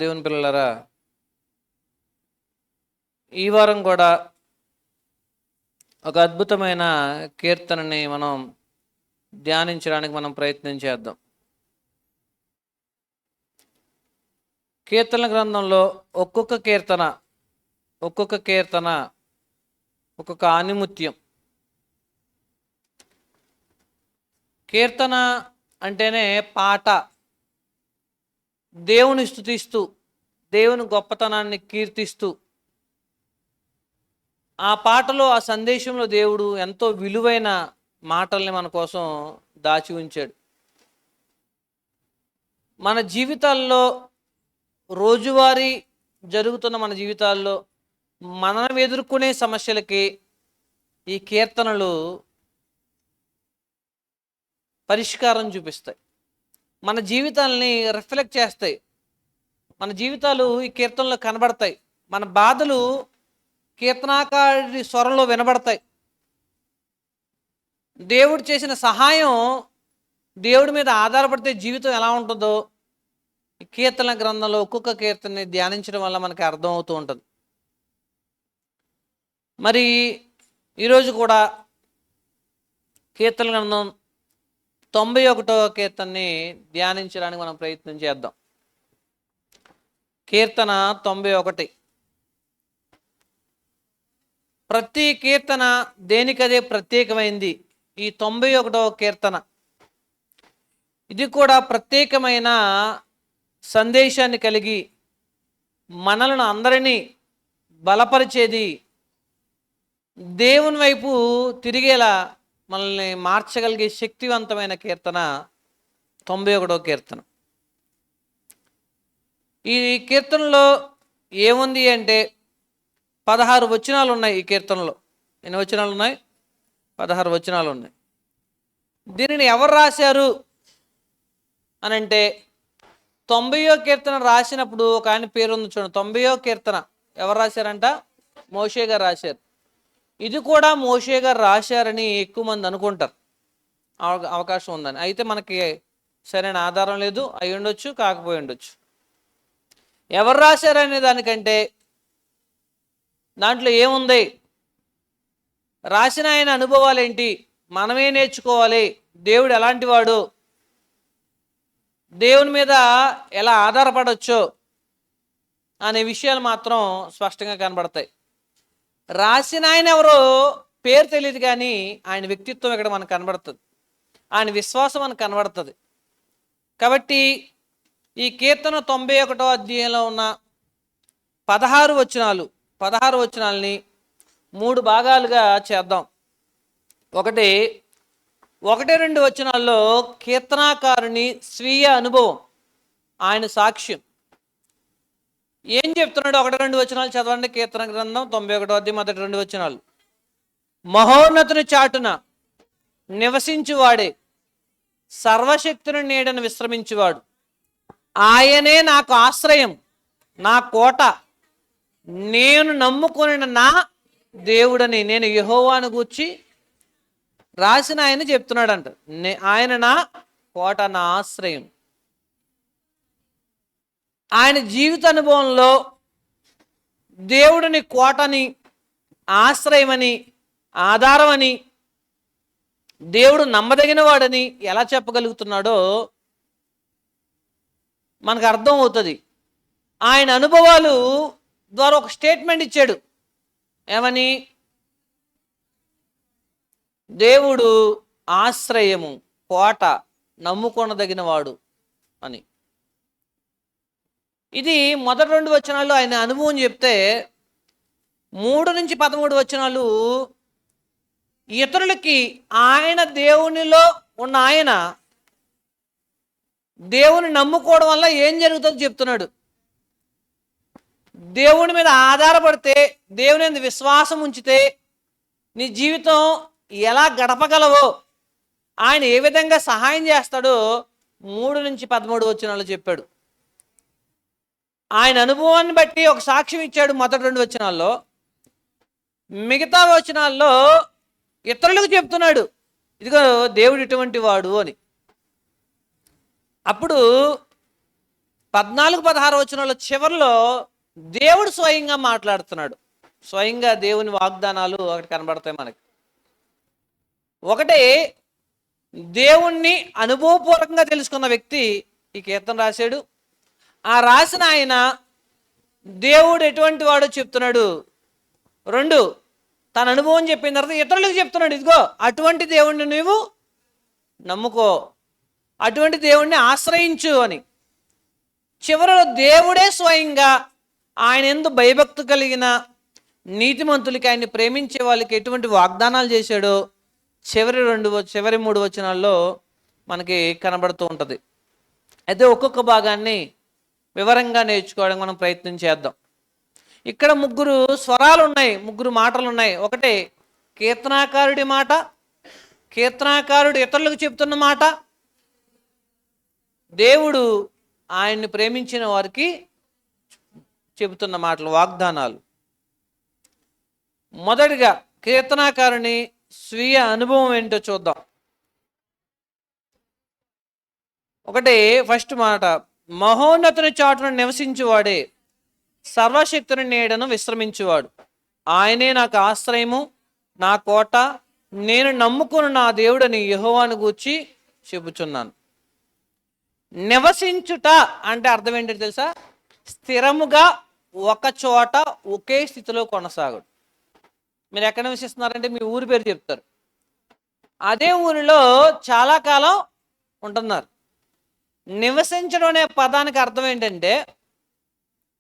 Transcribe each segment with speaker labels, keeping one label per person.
Speaker 1: దేవుని పిల్లలారా, ఈ వారం కూడా ఒక అద్భుతమైన కీర్తనని మనం ధ్యానించడానికి మనం ప్రయత్నం చేద్దాం. కీర్తన గ్రంథంలో ఒక్కొక్క కీర్తన ఒక్కొక్క ఆణిముత్యం. కీర్తన అంటేనే పాట, దేవుని స్తుతిస్తూ దేవుని గొప్పతనాన్ని కీర్తిస్తూ ఆ పాటలో ఆ సందేశంలో దేవుడు ఎంతో విలువైన మాటల్ని మన కోసం దాచి ఉంచాడు. మన జీవితాల్లో రోజువారీ జరుగుతున్న మన జీవితాల్లో మనం ఎదుర్కొనే సమస్యలకి ఈ కీర్తనలు పరిష్కారం చూపిస్తాయి. మన జీవితాలని రిఫ్లెక్ట్ చేస్తాయి. మన జీవితాలు ఈ కీర్తనలో కనబడతాయి. మన బాధలు కీర్తనాకారి స్వరంలో వినబడతాయి. దేవుడు చేసిన సహాయం, దేవుడి మీద ఆధారపడితే జీవితం ఎలా ఉంటుందో ఈ కీర్తన గ్రంథంలో ఒక్కొక్క కీర్తనని ధ్యానించడం వల్ల మనకి అర్థం అవుతూ ఉంటుంది. మరి ఈరోజు కూడా కీర్తన గ్రంథం 91వ కీర్తనని ధ్యానించడానికి మనం ప్రయత్నం చేద్దాం. కీర్తన 91. ప్రతి కీర్తన దేనికదే ప్రత్యేకమైంది. ఈ 91వ కీర్తన ఇది కూడా ప్రత్యేకమైన సందేశాన్ని కలిగి మనలను అందరినీ బలపరిచేది, దేవుని వైపు తిరిగేలా మనల్ని మార్చగలిగే శక్తివంతమైన కీర్తన 91వ కీర్తన. ఈ కీర్తనలో ఏముంది అంటే 16 వచనాలు ఉన్నాయి. ఈ కీర్తనలో ఎన్ని వచనాలు ఉన్నాయి? 16 వచనాలు ఉన్నాయి. దీనిని ఎవరు రాశారు అని అంటే 90వ కీర్తన రాసినప్పుడు ఒక ఆయన పేరు ఉంది చూడండి. 90వ కీర్తన ఎవరు రాశారంట? మోషే గారు రాశారు. ఇది కూడా మోషే గారు రాశారని ఎక్కువ మంది అనుకుంటారు, అవకాశం ఉందని. అయితే మనకి సరైన ఆధారం లేదు. అయి ఉండొచ్చు, కాకపోయి ఉండొచ్చు. ఎవరు రాశారనే దానికంటే దాంట్లో ఏముంది, రాసిన ఆయన అనుభవాలు ఏంటి, మనమే నేర్చుకోవాలి, దేవుడు ఎలాంటి వాడు, దేవుని మీద ఎలా ఆధారపడవచ్చో అనే విషయాలు మాత్రం స్పష్టంగా కనబడతాయి. రాసిన ఆయన ఎవరో పేరు తెలియదు, కానీ ఆయన వ్యక్తిత్వం ఇక్కడ మనకు కనబడుతుంది, ఆయన విశ్వాసం మనకు కనబడుతుంది. కాబట్టి ఈ కీర్తన 91వ అధ్యాయంలో ఉన్న 16 వచనాలని 3 భాగాలుగా చేద్దాం. 1-2 వచనాల్లో కీర్తనాకారుని స్వీయ అనుభవం, ఆయన సాక్ష్యం ఏం చెప్తున్నాడు. 1-2 వచనాలు చదవండి. కీర్తన గ్రంథం 91వ అధ్యాయం మొదటి 2 వచనాలు. మహోన్నతుని చాటున నివసించువాడే, సర్వశక్తుని నీడను విశ్రమించువాడు, ఆయనే నాకు ఆశ్రయం, నా కోట, నేను నమ్ముకొనిన నా దేవుడని. నేను యెహోవాను గూర్చి రాసిన ఆయన చెప్తున్నాడంట. ఆయన నా కోట, నా ఆశ్రయం. ఆయన జీవిత అనుభవంలో దేవుడిని కోటని, ఆశ్రయమని, ఆధారమని, దేవుడు నమ్మదగిన వాడని ఎలా చెప్పగలుగుతున్నాడో మనకు అర్థం అవుతుంది. ఆయన అనుభవాలు ద్వారా ఒక స్టేట్మెంట్ ఇచ్చాడు. ఏమని? దేవుడు ఆశ్రయము, కోట, నమ్ముకొనదగిన వాడు అని. ఇది మొదటి 2 వచనాలు ఆయన అనుభవం చెప్తే, 3-13 వచనాలు ఇతరులకి ఆయన దేవునిలో ఉన్న ఆయన దేవుని నమ్ముకోవడం వల్ల ఏం జరుగుతుందో చెప్తున్నాడు. దేవుని మీద ఆధారపడితే, దేవుని మీద విశ్వాసం ఉంచితే నీ జీవితం ఎలా గడపగలవో, ఆయన ఏ విధంగా సహాయం చేస్తాడో 3-13 వచనాలు చెప్పాడు. ఆయన అనుభవాన్ని బట్టి ఒక సాక్ష్యం ఇచ్చాడు మొదటి 2 వచనాల్లో. మిగతా వచనాల్లో ఇతరులకు చెప్తున్నాడు, ఇదిగో దేవుడు ఇటువంటి వాడు అని. అప్పుడు 14-16 వచనాల చివరిలో దేవుడు స్వయంగా మాట్లాడుతున్నాడు. స్వయంగా దేవుని వాగ్దానాలు ఒకటి కనబడతాయి మనకి. ఒకటి, దేవుణ్ణి అనుభవపూర్వకంగా తెలుసుకున్న వ్యక్తి ఈ కీర్తన రాశాడు. ఆ రాసిన ఆయన దేవుడు ఎటువంటి వాడో చెప్తున్నాడు. 2, తన అనుభవం చెప్పిన తర్వాత ఇతరులకు చెప్తున్నాడు, ఇదిగో అటువంటి దేవుణ్ణి నువ్వు నమ్ముకో, అటువంటి దేవుణ్ణి ఆశ్రయించు అని. చివరిలో దేవుడే స్వయంగా ఆయన యందు భయభక్తి కలిగిన నీతిమంతులకి, ఆయన్ని ప్రేమించే వాళ్ళకి ఎటువంటి వాగ్దానాలు చేశాడో చివరి 3 వచనాల్లో మనకి కనబడుతూ ఉంటుంది. అయితే ఒక్కొక్క భాగాన్ని వివరంగా నేర్చుకోవడానికి మనం ప్రయత్నం చేద్దాం. ఇక్కడ 3 స్వరాలు ఉన్నాయి, 3 మాటలు ఉన్నాయి. ఒకటి కీర్తనాకారుడి మాట, కీర్తనాకారుడు ఇతరులకు చెప్తున్న మాట, దేవుడు ఆయన్ని ప్రేమించిన వారికి చెబుతున్న మాటలు, వాగ్దానాలు. మొదటిగా కీర్తనాకారుని స్వీయ అనుభవం ఏంటో చూద్దాం. ఒకటి, ఫస్ట్ మాట, మహోన్నతుని చాటున నివసించువాడే, సర్వశక్తుని నీడను విశ్రమించువాడు. ఆయనే నాకు ఆశ్రయము, నా కోట, నేను నమ్ముకున్న నా దేవుడని యెహోవాను గూర్చి చెబుచున్నాను. నివసించుట అంటే అర్థం ఏంటో తెలుసా? స్థిరముగా ఒక చోట ఒకే స్థితిలో కొనసాగుడు. మీరు ఎక్కడ నివసిస్తున్నారంటే మీ ఊరి పేరు చెప్తారు, అదే ఊరిలో చాలా కాలం ఉంటున్నారు. నివసించడం అనే పదానికి అర్థం ఏంటంటే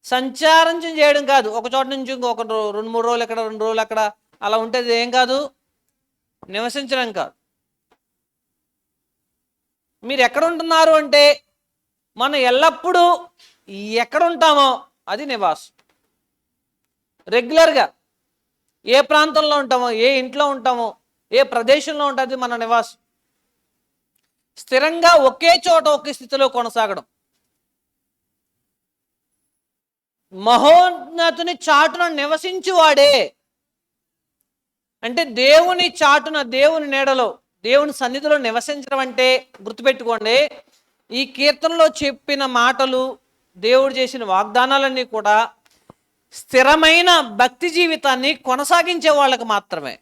Speaker 1: సంచారం చేయడం కాదు. ఒక చోట నుంచి ఇంకొక 2-3 రోజులు ఎక్కడ, 2 రోజులు అక్కడ అలా ఉంటుంది, ఏం కాదు, నివసించడం కాదు. మీరు ఎక్కడ ఉంటున్నారు అంటే మనం ఎల్లప్పుడూ ఎక్కడ ఉంటామో అది నివాసం. రెగ్యులర్గా ఏ ప్రాంతంలో ఉంటామో, ఏ ఇంట్లో ఉంటామో, ఏ ప్రదేశంలో ఉంటుంది మన నివాసం. స్థిరంగా ఒకే చోట ఒకే స్థితిలో కొనసాగడం. మహోన్నతుని చాటున నివసించువాడే అంటే దేవుని చాటున, దేవుని నీడలో, దేవుని సన్నిధిలో నివసించడం అంటే గుర్తుపెట్టుకోండి, ఈ కీర్తనలో చెప్పిన మాటలు, దేవుడు చేసిన వాగ్దానాలన్నీ కూడా స్థిరమైన భక్తి జీవితాన్ని కొనసాగించే వాళ్ళకి మాత్రమే.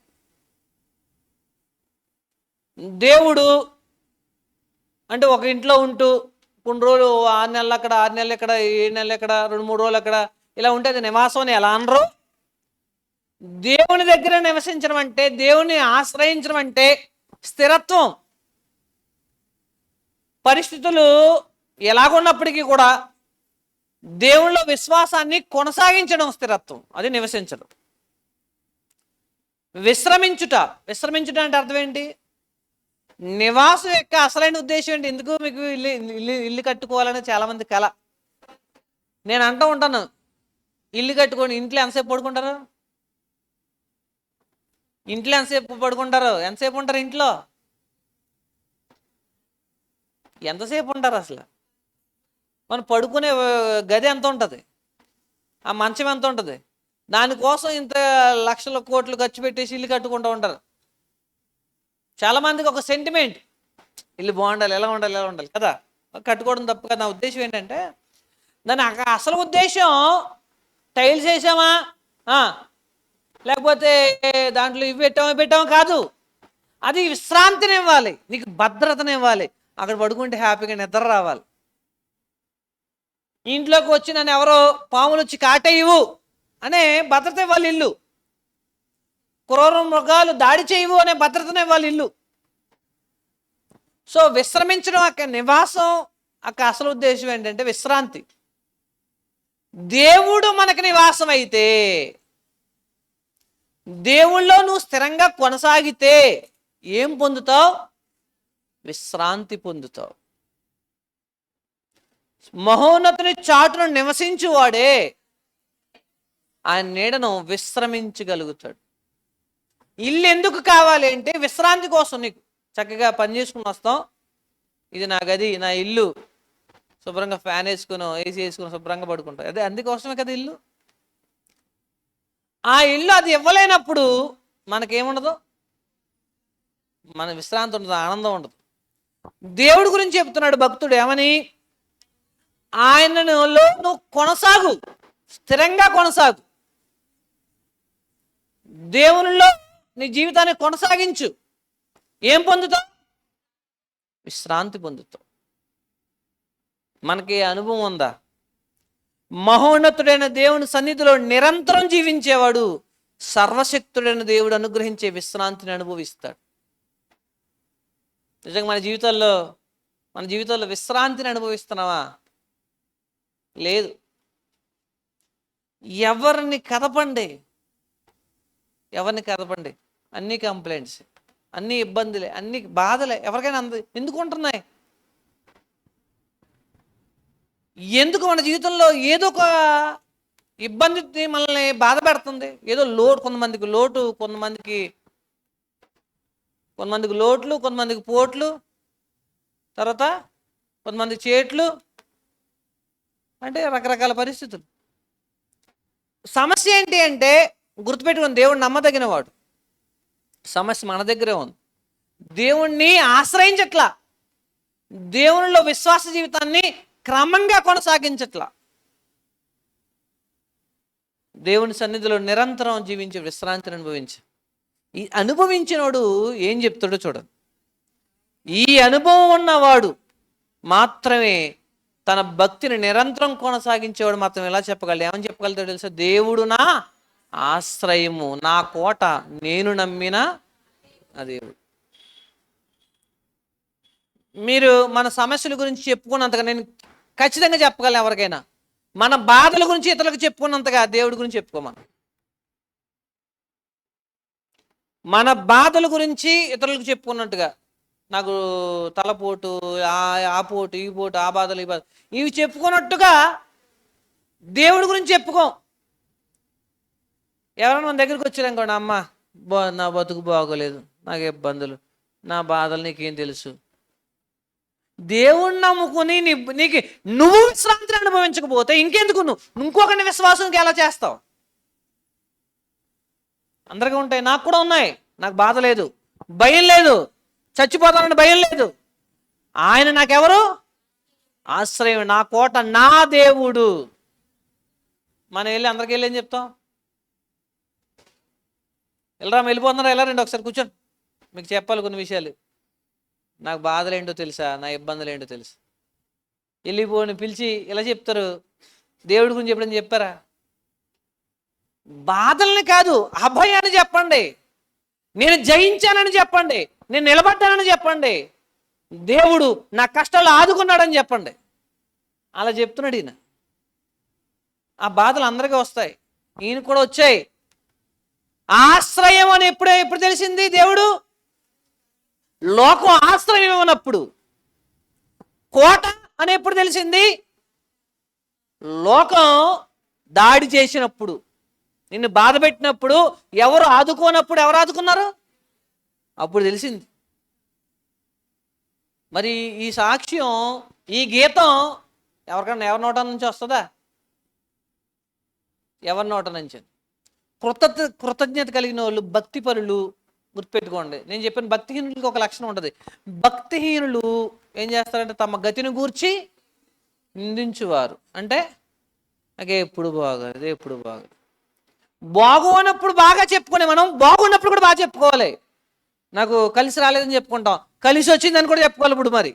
Speaker 1: దేవుడు అంటే ఒక ఇంట్లో ఉంటూ కొన్ని రోజులు 6 నెలలు అక్కడ, 6 నెలలు ఇక్కడ, 7 నెలలు ఇక్కడ, 2-3 రోజులు అక్కడ ఇలా ఉంటే అది నివాసం అని ఎలా అనరు? దేవుని దగ్గర నివసించడం అంటే, దేవుని ఆశ్రయించడం అంటే స్థిరత్వం. పరిస్థితులు ఎలాగున్నప్పటికీ కూడా దేవుళ్ళో విశ్వాసాన్ని కొనసాగించడం స్థిరత్వం, అది నివసించడం. విశ్రమించుట, విశ్రమించుట అంటే అర్థం ఏంటి? నివాసం యొక్క అసలైన ఉద్దేశం ఏంటి? ఎందుకు మీకు ఇల్లు కట్టుకోవాలని చాలామంది కల. నేను అంటూ ఉంటాను, ఇల్లు కట్టుకొని ఇంట్లో ఎంతసేపు పడుకుంటారు? ఇంట్లో ఎంతసేపు పడుకుంటారు? ఎంతసేపు ఉంటారు ఇంట్లో? ఎంతసేపు ఉంటారు అసలు? మనం పడుకునే గది ఎంత ఉంటుంది, ఆ మంచం ఎంత ఉంటుంది, దానికోసం ఇంత లక్షల కోట్లు ఖర్చు పెట్టేసి ఇల్లు కట్టుకుంటూ ఉంటారు. చాలామందికి ఒక సెంటిమెంట్, ఇల్లు బాగుండాలి, ఎలా ఉండాలి, ఎలా ఉండాలి కదా, కట్టుకోవడం తప్పు కదా. నా ఉద్దేశం ఏంటంటే, దాని అసలు ఉద్దేశం టైల్స్ వేసామా, లేకపోతే దాంట్లో ఇవి పెట్టామా కాదు. అది విశ్రాంతిని ఇవ్వాలి, నీకు భద్రతని ఇవ్వాలి. అక్కడ పడుకుంటే హ్యాపీగా నిద్ర రావాలి. ఇంట్లోకి వచ్చి నన్ను ఎవరో పాములు వచ్చి కాటేయవు అనే భద్రత ఇవ్వాలి ఇల్లు. క్రూర మృగాలు దాడి చేయవు అనే భద్రతనే ఇవ్వాలి ఇల్లు. సో విశ్రమించడం అక్క నివాసం అక్క అసలు ఉద్దేశం ఏంటంటే విశ్రాంతి. దేవుడు మనకు నివాసం అయితే, దేవుళ్ళో నువ్వు స్థిరంగా కొనసాగితే ఏం పొందుతావు? విశ్రాంతి పొందుతావు. మహోన్నతుని చాటును నివసించువాడే ఆయన నీడను విశ్రమించగలుగుతాడు. ఇల్లు ఎందుకు కావాలి అంటే విశ్రాంతి కోసం. నీకు చక్కగా పని చేసుకుని వస్తాం, ఇది నా గది, నా ఇల్లు, శుభ్రంగా ఫ్యాన్ వేసుకుని, ఏసీ వేసుకుని శుభ్రంగా పడుకుంటాం. అదే అందుకోసమే కదా ఇల్లు. ఆ ఇల్లు అది ఇవ్వలేనప్పుడు మనకేముండదు, మన విశ్రాంతి ఉండదు, ఆనందం ఉండదు. దేవుడి గురించి చెప్తున్నాడు భక్తుడు ఏమని? ఆయనలో నువ్వు కొనసాగు, స్థిరంగా కొనసాగు. దేవునిలో నీ జీవితాన్ని కొనసాగించు. ఏం పొందుతావు? విశ్రాంతి పొందుతావు. మనకి అనుభవం ఉందా? మహోన్నతుడైన దేవుని సన్నిధిలో నిరంతరం జీవించేవాడు సర్వశక్తుడైన దేవుడు అనుగ్రహించే విశ్రాంతిని అనుభవిస్తాడు. నిజంగా మన జీవితాల్లో విశ్రాంతిని అనుభవిస్తున్నావా? లేదు. ఎవరిని కదపండి, అన్ని కంప్లైంట్స్, అన్ని ఇబ్బందులే, అన్ని బాధలే. ఎవరికైనా ఎందుకు ఉంటున్నాయి? ఎందుకు మన జీవితంలో ఏదో ఒక ఇబ్బంది మనల్ని బాధ పెడుతుంది? ఏదో లోటు, కొంతమందికి లోటు, కొంతమందికి లోట్లు, కొంతమందికి పోట్లు, తర్వాత కొంతమందికి చేట్లు, అంటే రకరకాల పరిస్థితులు. సమస్య ఏంటి అంటే, గుర్తుపెట్టుకుని దేవుడు నమ్మదగిన వాడు. సమస్య మన దగ్గరే ఉంది. దేవుణ్ణి ఆశ్రయించట్లా, దేవునిలో విశ్వాస జీవితాన్ని క్రమంగా కొనసాగించట్లా. దేవుని సన్నిధిలో నిరంతరం జీవించి విశ్రాంతిని అనుభవించి, ఈ అనుభవించినోడు ఏం చెప్తాడో చూడండి. ఈ అనుభవం ఉన్నవాడు మాత్రమే తన భక్తిని నిరంతరం కొనసాగించేవాడు మాత్రం ఎలా చెప్పగలడు? ఏమని చెప్పగలుగుతాడు తెలుసా? దేవుడు నా ఆశ్రయము, నా కోట, నేను నమ్మిన ఆ దేవుడు. మీరు మన సమస్యల గురించి చెప్పుకున్నంతగా నేను ఖచ్చితంగా చెప్పగలను ఎవరికైనా, మన బాధల గురించి ఇతరులకు చెప్పుకున్నంతగా దేవుడి గురించి చెప్పుకోమను. మన బాధల గురించి ఇతరులకు చెప్పుకున్నట్టుగా, నాకు తలపోటు, ఆ పోటు, ఈ పోటు, ఆ బాధలు, ఈ బాధ, ఇవి చెప్పుకున్నట్టుగా దేవుడి గురించి చెప్పుకోం. ఎవరైనా మన దగ్గరికి వచ్చారనుకోండి, అమ్మ నా బతుకు బాగోలేదు, నాకు ఇబ్బందులు, నా బాధలు నీకేం తెలుసు? దేవుణ్ణి నమ్ముకుని నీకు నువ్వు విశ్రాంతిని అనుభవించకపోతే ఇంకెందుకు నువ్వు ఇంకొకరిని విశ్వాసంకి ఎలా చేస్తావు? అందరికీ ఉంటాయి, నాకు కూడా ఉన్నాయి. నాకు బాధ లేదు, భయం లేదు, చచ్చిపోతానని భయం లేదు. ఆయన నాకెవరు? ఆశ్రయం, నా కోట, నా దేవుడు. మనం వెళ్ళి అందరికి వెళ్ళి ఏం చెప్తాం? వెళ్ళిపోతున్నారా? వెళ్ళారండి, ఒకసారి కూర్చోండి, మీకు చెప్పాలి కొన్ని విషయాలు. నాకు బాధలు ఏంటో తెలుసా, నా ఇబ్బందులు ఏంటో తెలుసా? వెళ్ళిపోని పిలిచి ఇలా చెప్తారు. దేవుడి గురించి ఎప్పుడైనా చెప్పారా? బాధల్ని కాదు, అభయాన్ని చెప్పండి. నేను జయించానని చెప్పండి, నేను నిలబడ్డానని చెప్పండి, దేవుడు నా కష్టాలు ఆదుకున్నాడని చెప్పండి. అలా చెప్తున్నాడు ఈయన. ఆ బాధలు అందరికీ వస్తాయి, ఈయన కూడా వచ్చాయి. ఆశ్రయం అని ఎప్పుడు తెలిసింది? దేవుడు లోకం ఆశ్రయం ఇవ్వనప్పుడు. కోట అని ఎప్పుడు తెలిసింది? లోకం దాడి చేసినప్పుడు, నిన్ను బాధ పెట్టినప్పుడు, ఎవరు ఆదుకోనప్పుడు. ఎవరు ఆదుకున్నారు? అప్పుడు తెలిసింది. మరి ఈ సాక్ష్యం, ఈ గీతం ఎవరికన్నా ఎవరి నోట నుంచి వస్తుందా? ఎవరి నోట నుంచి? కృతజ్ఞత కలిగిన వాళ్ళు భక్తిపరులు. గుర్తుపెట్టుకోండి, నేను చెప్పిన భక్తిహీనులకి ఒక లక్షణం ఉంటుంది. భక్తిహీనులు ఏం చేస్తారంటే తమ గతిని గూర్చి నిందించువారు. అంటే నాకు ఎప్పుడు బాగోదు, ఎప్పుడు బాగోదు. బాగోనప్పుడు బాగా చెప్పుకునే మనం బాగున్నప్పుడు కూడా బాగా చెప్పుకోవాలి. నాకు కలిసి రాలేదని చెప్పుకుంటాం, కలిసి వచ్చిందని కూడా చెప్పుకోవాలి. ఇప్పుడు మరి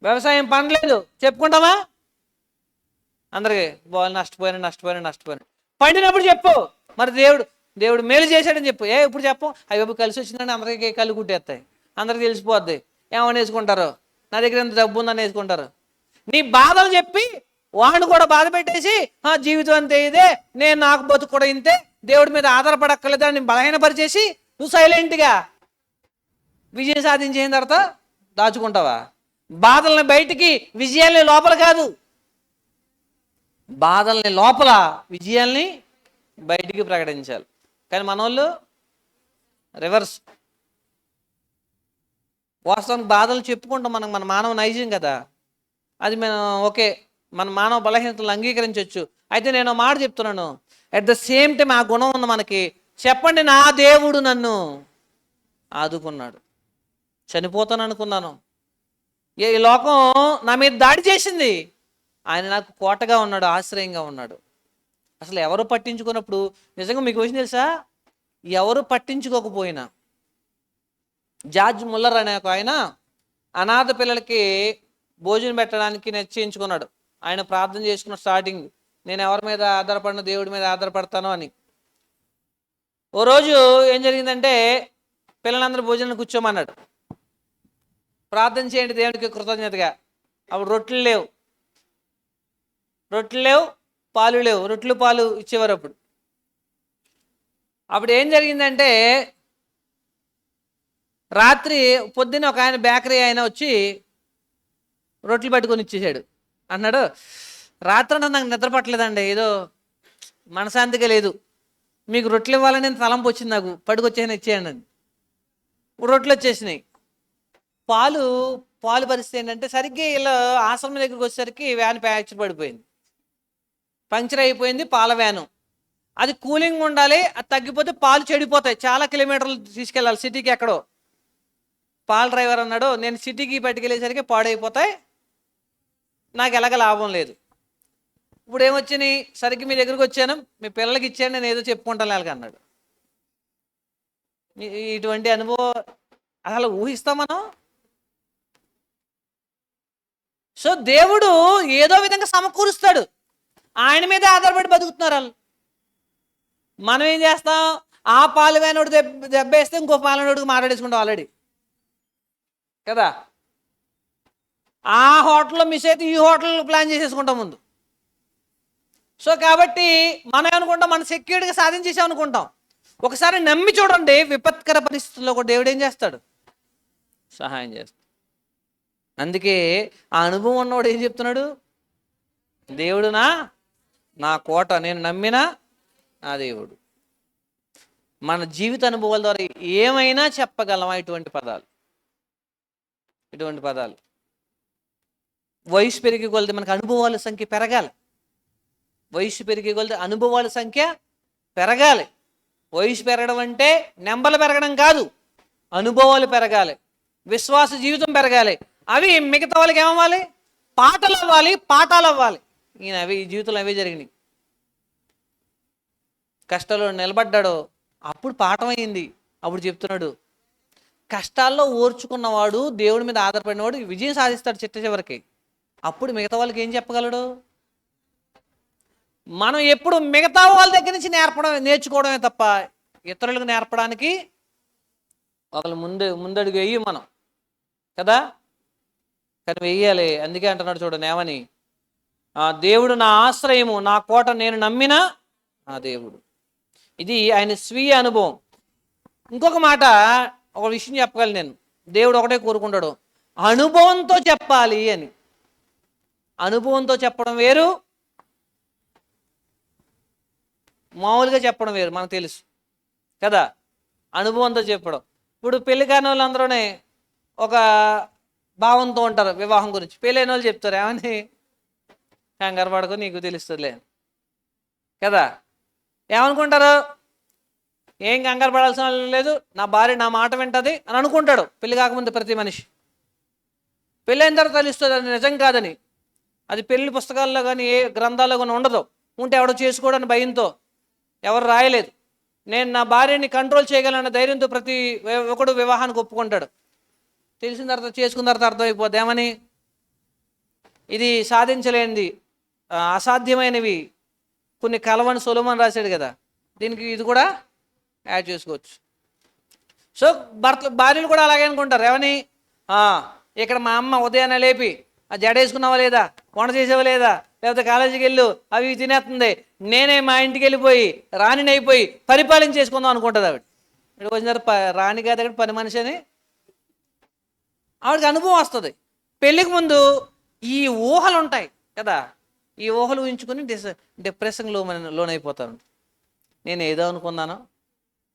Speaker 1: వ్యవసాయం పండలేదు చెప్పుకుంటామా? అందరికీ నష్టపోయాను. పండినప్పుడు చెప్పు. మరి దేవుడు మేలు చేశాడని చెప్పు. ఇప్పుడు చెప్పు, అయ్యో కలిసి వచ్చిందని అందరికీ కళ్ళు కుట్టేస్తాయి, అందరికి తెలిసిపోద్ది. ఏమని వేసుకుంటారు? నా దగ్గర ఎంత డబ్బు ఉందని వేసుకుంటారు. నీ బాధలు చెప్పి వాడిని కూడా బాధ పెట్టేసి జీవితం అంతే ఇదే, నేను నాకు బతుకు కూడా ఇంతే, దేవుడి మీద ఆధారపడక్కర్లేదని బలహీనపరిచేసి నువ్వు సైలెంట్గా విజయం సాధించిన తర్వాత దాచుకుంటావా? బాధల్ని బయటికి, విజయాల్ని లోపల కాదు. బాధల్ని లోపల, విజయాల్ని బయటికి ప్రకటించాలి. కానీ మనోళ్ళు రివర్స్. వాస్తవానికి బాధలు చెప్పుకుంటాం, మన మానవ నైజం కదా అది. మనం ఓకే, మన మానవ బలహీనతలు అంగీకరించవచ్చు. అయితే నేను మాట చెప్తున్నాను, అట్ ద సేమ్ టైం ఆ గుణం ఉంది మనకి. చెప్పండి, నా దేవుడు నన్ను ఆదుకున్నాడు. చనిపోతాను అనుకున్నాను, ఈ లోకం నా మీద దాడి చేసింది, ఆయన నాకు కోటగా ఉన్నాడు, ఆశ్రయంగా ఉన్నాడు. అసలు ఎవరు పట్టించుకున్నప్పుడు, నిజంగా మీకు విషయం తెలుసా, ఎవరు పట్టించుకోకపోయినా, జార్జ్ ముల్లర్ అనే ఒక ఆయన అనాథ పిల్లలకి భోజనం పెట్టడానికి నిశ్చయించుకున్నాడు. ఆయన ప్రార్థన చేసుకున్న స్టార్టింగ్, నేను ఎవరి మీద ఆధారపడిన, దేవుడి మీద ఆధారపడతాను అని. ఓ రోజు ఏం జరిగిందంటే, పిల్లలందరూ భోజనం కూర్చోమన్నాడు. ప్రార్థన చేయండి దేవుడికి కృతజ్ఞతగా. అప్పుడు రొట్టెలు లేవు, పాలు లేవు. రొట్టెలు పాలు ఇచ్చేవారు అప్పుడు. అప్పుడు ఏం జరిగిందంటే, రాత్రి పొద్దున్న ఒక ఆయన బేకరీ ఆయన వచ్చి రొట్టెలు పట్టుకొని ఇచ్చేసాడు. అన్నాడు, రాత్రి అంటే నాకు నిద్ర పట్టలేదండి, ఏదో మనశాంతిగా లేదు, మీకు రొట్టెలు ఇవ్వాలని తలంపు వచ్చింది, నాకు పట్టుకొచ్చేయని ఇచ్చేయండి అని. రొట్టెలు వచ్చేసినాయి. పాలు పరిస్థితి ఏంటంటే, సరిగ్గా ఇలా ఆశ్రమం దగ్గరికి వచ్చేసరికి వ్యాన్ ప్యాక్చర్ పడిపోయింది, పంక్చర్ అయిపోయింది పాల వ్యాను. అది కూలింగ్ ఉండాలి, అది తగ్గిపోతే పాలు చెడిపోతాయి, చాలా కిలోమీటర్లు తీసుకెళ్ళాలి సిటీకి. ఎక్కడో పాల డ్రైవర్ అన్నాడు, నేను సిటీకి పట్టుకెళ్ళేసరికి పాడైపోతాయి, నాకు ఎలాగ లాభం లేదు. ఇప్పుడు ఏమొచ్చినాయి, సరిగ్గా మీ దగ్గరికి వచ్చాను, మీ పిల్లలకి ఇచ్చాను, నేను ఏదో చెప్పుకుంటాను ఎలాగ అన్నాడు. ఇటువంటి అనుభవం అసలు ఊహిస్తాం మనం? సో దేవుడు ఏదో విధంగా సమకూరుస్తాడు, ఆయన మీద ఆధారపడి బతుకుతున్నారు వాళ్ళు. మనం ఏం చేస్తాం, ఆ పాలు వేనోడు దెబ్బేస్తే ఇంకో పాలనోడికి మాట్లాడేసుకుంటాం ఆల్రెడీ కదా. ఆ హోటల్లో మిస్ అయితే ఈ హోటల్ ప్లాన్ చేసేసుకుంటాం ముందు. సో కాబట్టి మనం ఏమనుకుంటాం, మన సెక్యూరిటీగా సాధించేసాం అనుకుంటాం. ఒకసారి నమ్మి చూడండి, విపత్కర పరిస్థితుల్లో కూడా దేవుడు ఏం చేస్తాడు, సహాయం చేస్తాడు. అందుకే ఆ అనుభవం ఉన్నవాడు ఏం చెప్తున్నాడు, దేవుడు నా కోట, నేను నమ్మిన నా దేవుడు. మన జీవిత అనుభవాల ద్వారా ఏమైనా చెప్పగలమా? ఇటువంటి పదాలు. వయసు పెరిగే కొలది మనకు అనుభవాల సంఖ్య పెరగాలి. వయసు పెరిగే కొలది అనుభవాల సంఖ్య పెరగాలి. వయసు పెరగడం అంటే నెంబర్లు పెరగడం కాదు, అనుభవాలు పెరగాలి, విశ్వాస జీవితం పెరగాలి. అవి మిగతా వాళ్ళకి ఏమవ్వాలి, పాటలు అవ్వాలి. ఈయన ఈ జీవితంలో అవే జరిగినాయి. కష్టాల్లో నిలబడ్డాడు, అప్పుడు పాఠమైంది. అప్పుడు చెప్తున్నాడు, కష్టాల్లో ఓర్చుకున్నవాడు, దేవుడి మీద ఆధారపడినవాడు విజయం సాధిస్తాడు చిట్ట చివరికి. అప్పుడు మిగతా వాళ్ళకి ఏం చెప్పగలడు? మనం ఎప్పుడు మిగతా వాళ్ళ దగ్గర నుంచి నేర్చుకోవడమే తప్ప ఇతరులకు నేర్పడానికి ఒకళ్ళు ముందడుగు వెయ్యి మనం కదా. కానీ వెయ్యాలి. అందుకే అంటున్నాడు చూడండి ఏమని, దేవుడు నా ఆశ్రయము, నా కోట, నేను నమ్మిన నా దేవుడు. ఇది ఆయన స్వీయ అనుభవం. ఇంకొక మాట, ఒక విషయం చెప్పగలను నేను, దేవుడు ఒకటే కోరుకుంటాడు, అనుభవంతో చెప్పాలి అని. అనుభవంతో చెప్పడం వేరు, మామూలుగా చెప్పడం వేరు, మనకు తెలుసు కదా. అనుభవంతో చెప్పడం. ఇప్పుడు పెళ్లి కాని వాళ్ళందరూనే ఒక భావంతో ఉంటారు వివాహం గురించి. పెళ్ళైన వాళ్ళు చెప్తారు ఏమని, కంగారు పడుకో నీకు తెలుస్తుందిలే కదా. ఏమనుకుంటారు, ఏం కంగారు పడాల్సిన లేదు, నా భార్య నా మాట వింటుంది అని అనుకుంటాడు పెళ్లి కాకముందు ప్రతి మనిషి. పెళ్ళైన తర్వాత తెలుస్తుంది అది నిజం కాదని. అది పెళ్లి పుస్తకాల్లో కానీ ఏ గ్రంథాల్లో కానీ ఉండదు. ఉంటే ఎవడో చేసుకోవడానికి భయంతో ఎవరు రాయలేదు. నేను నా భార్యని కంట్రోల్ చేయగలన్న ధైర్యంతో ప్రతి ఒకడు వివాహానికి ఒప్పుకుంటాడు. తెలిసిన తర్వాత చేసుకున్న తర్వాత అర్థమైపోద్ది ఏమని, ఇది సాధించలేనిది, అసాధ్యమైనవి కొన్ని కలవని సొలొమోను రాశాడు కదా, దీనికి ఇది కూడా యాడ్ చేసుకోవచ్చు. సో భార్యలు కూడా అలాగే అనుకుంటారు ఏమని, ఇక్కడ మా అమ్మ ఉదయాన్నే లేపి ఆ జడేసుకున్నావా లేదా, వంట చేసావా లేదా, లేకపోతే కాలేజీకి వెళ్ళు అవి తినేస్తుంది, నేనే మా ఇంటికి వెళ్ళిపోయి రాణిని అయిపోయి పరిపాలన చేసుకుందాం అనుకుంటుంది ఆవిడ. ఇక్కడ వచ్చిన రాణి కాదు అక్కడ పని మనిషి అని ఆవిడకి అనుభవం వస్తుంది. పెళ్ళికి ముందు ఈ ఊహలు ఉంటాయి కదా, ఈ ఊహలు ఊహించుకుని డిప్రెషన్లో లోనైపోతాను. నేను ఏదో అనుకున్నాను,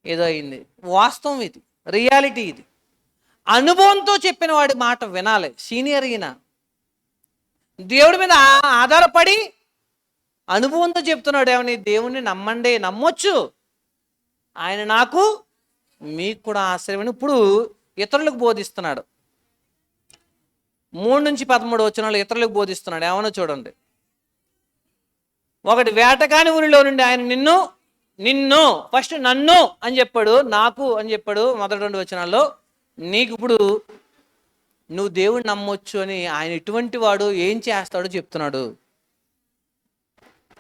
Speaker 1: ఏదో అయింది. వాస్తవం ఇది, రియాలిటీ ఇది. అనుభవంతో చెప్పిన వాడి మాట వినాలి. సీనియర్ ఈయన దేవుడి మీద ఆధారపడి అనుభవంతో చెప్తున్నాడు ఏమని, దేవుణ్ణి నమ్మండి, నమ్మొచ్చు, ఆయన నాకు మీకు కూడా ఆశ్రయమని ఇప్పుడు ఇతరులకు బోధిస్తున్నాడు. 3-13 ఇతరులకు బోధిస్తున్నాడు. ఏమన్నా చూడండి. ఒకటి, వేటకాని ఊరిలో నుండి ఆయన నిన్ను ఫస్ట్ నన్ను అని చెప్పాడు, నాకు అని చెప్పాడు మొదటి 2 వచనాల్లో. నీకు ఇప్పుడు నువ్వు దేవుడిని నమ్మొచ్చు అని ఆయన ఎటువంటి వాడు, ఏం చేస్తాడో చెప్తున్నాడు.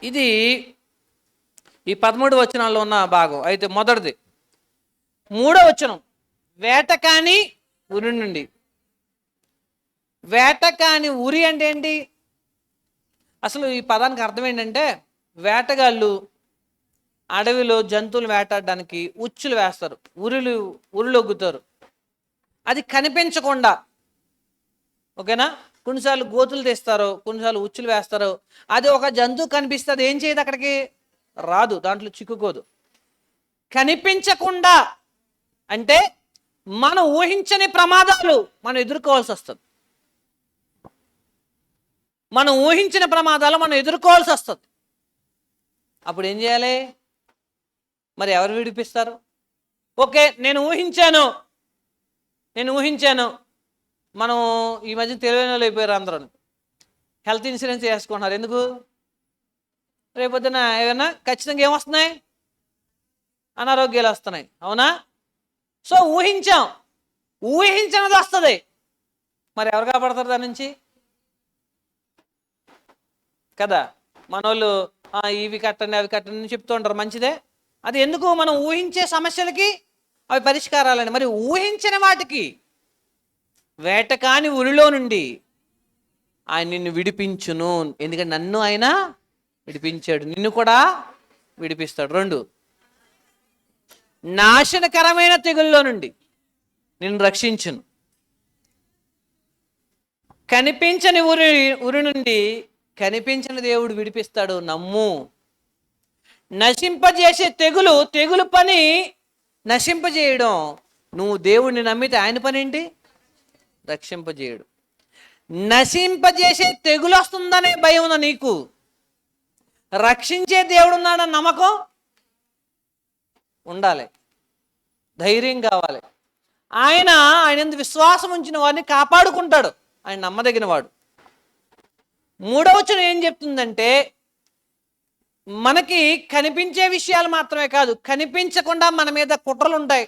Speaker 1: ఇది ఈ 13 వచనాల్లో ఉన్న భాగం. అయితే మొదటిది 3వ వచనం, వేటకాని ఉరి నుండి. వేటకాని ఉరి అంటే ఏంటి? అసలు ఈ పదానికి అర్థం ఏంటంటే, వేటగాళ్ళు అడవిలో జంతువులు వేటాడడానికి ఉచ్చులు వేస్తారు, ఉరులొగ్గుతారు. అది కనిపించకుండా, ఓకేనా? కొన్నిసార్లు గోతులు తీస్తారు, కొన్నిసార్లు ఉచ్చులు వేస్తారు. అది ఒక జంతువు కనిపిస్తే అది ఏం చేయదు, అక్కడికి రాదు, దాంట్లో చిక్కుకోదు. కనిపించకుండా అంటే మనం ఊహించని ప్రమాదాలు మనం ఎదుర్కోవాల్సి వస్తుంది. మనం ఊహించిన ప్రమాదాలు మనం ఎదుర్కోవాల్సి వస్తుంది. అప్పుడు ఏం చేయాలి? మరి ఎవరు విడిపిస్తారు? ఓకే, నేను ఊహించాను. మనం ఈ మధ్య తెలివైన వాళ్ళు అయిపోయారు అందరూ. హెల్త్ ఇన్సూరెన్స్ చేసుకుంటున్నారు. ఎందుకు? రేపొద్దున ఏమైనా ఖచ్చితంగా ఏమొస్తున్నాయి? అనారోగ్యాలు వస్తున్నాయి, అవునా? సో ఊహించినది వస్తుంది. మరి ఎవరు కాపాడతారు దాని నుంచి? కదా, మనోళ్ళు ఇవి కట్టండి అవి కట్టండి అని చెప్తూ ఉంటారు. మంచిదే. అది ఎందుకు? మనం ఊహించే సమస్యలకి అవి పరిష్కారాలండి. మరి ఊహించిన వాటికి, వేటకాని ఉరిలో నుండి ఆయన నిన్ను విడిపించును. ఎందుకంటే నన్ను ఆయన విడిపించాడు, నిన్ను కూడా విడిపిస్తాడు. 2, నాశనకరమైన తెగుల్లో నుండి నిన్ను రక్షించును. కనిపించని ఉరి నుండి కనిపించిన దేవుడు విడిపిస్తాడు, నమ్ము. నశింపజేసే తెగులు పని నశింపజేయడం. నువ్వు దేవుడిని నమ్మితే ఆయన పని ఏంటి? రక్షింపజేయడు. నశింపజేసే తెగులు వస్తుందనే భయం ఉందా నీకు? రక్షించే దేవుడు ఉన్నాడన్న నమ్మకం ఉండాలి, ధైర్యం కావాలి. ఆయన ఎందు విశ్వాసం ఉంచిన వాడిని కాపాడుకుంటాడు, ఆయన నమ్మదగిన వాడు. 3వ వచనం ఏం చెప్తుందంటే, మనకి కనిపించే విషయాలు మాత్రమే కాదు, కనిపించకుండా మన మీద కుట్రలు ఉంటాయి,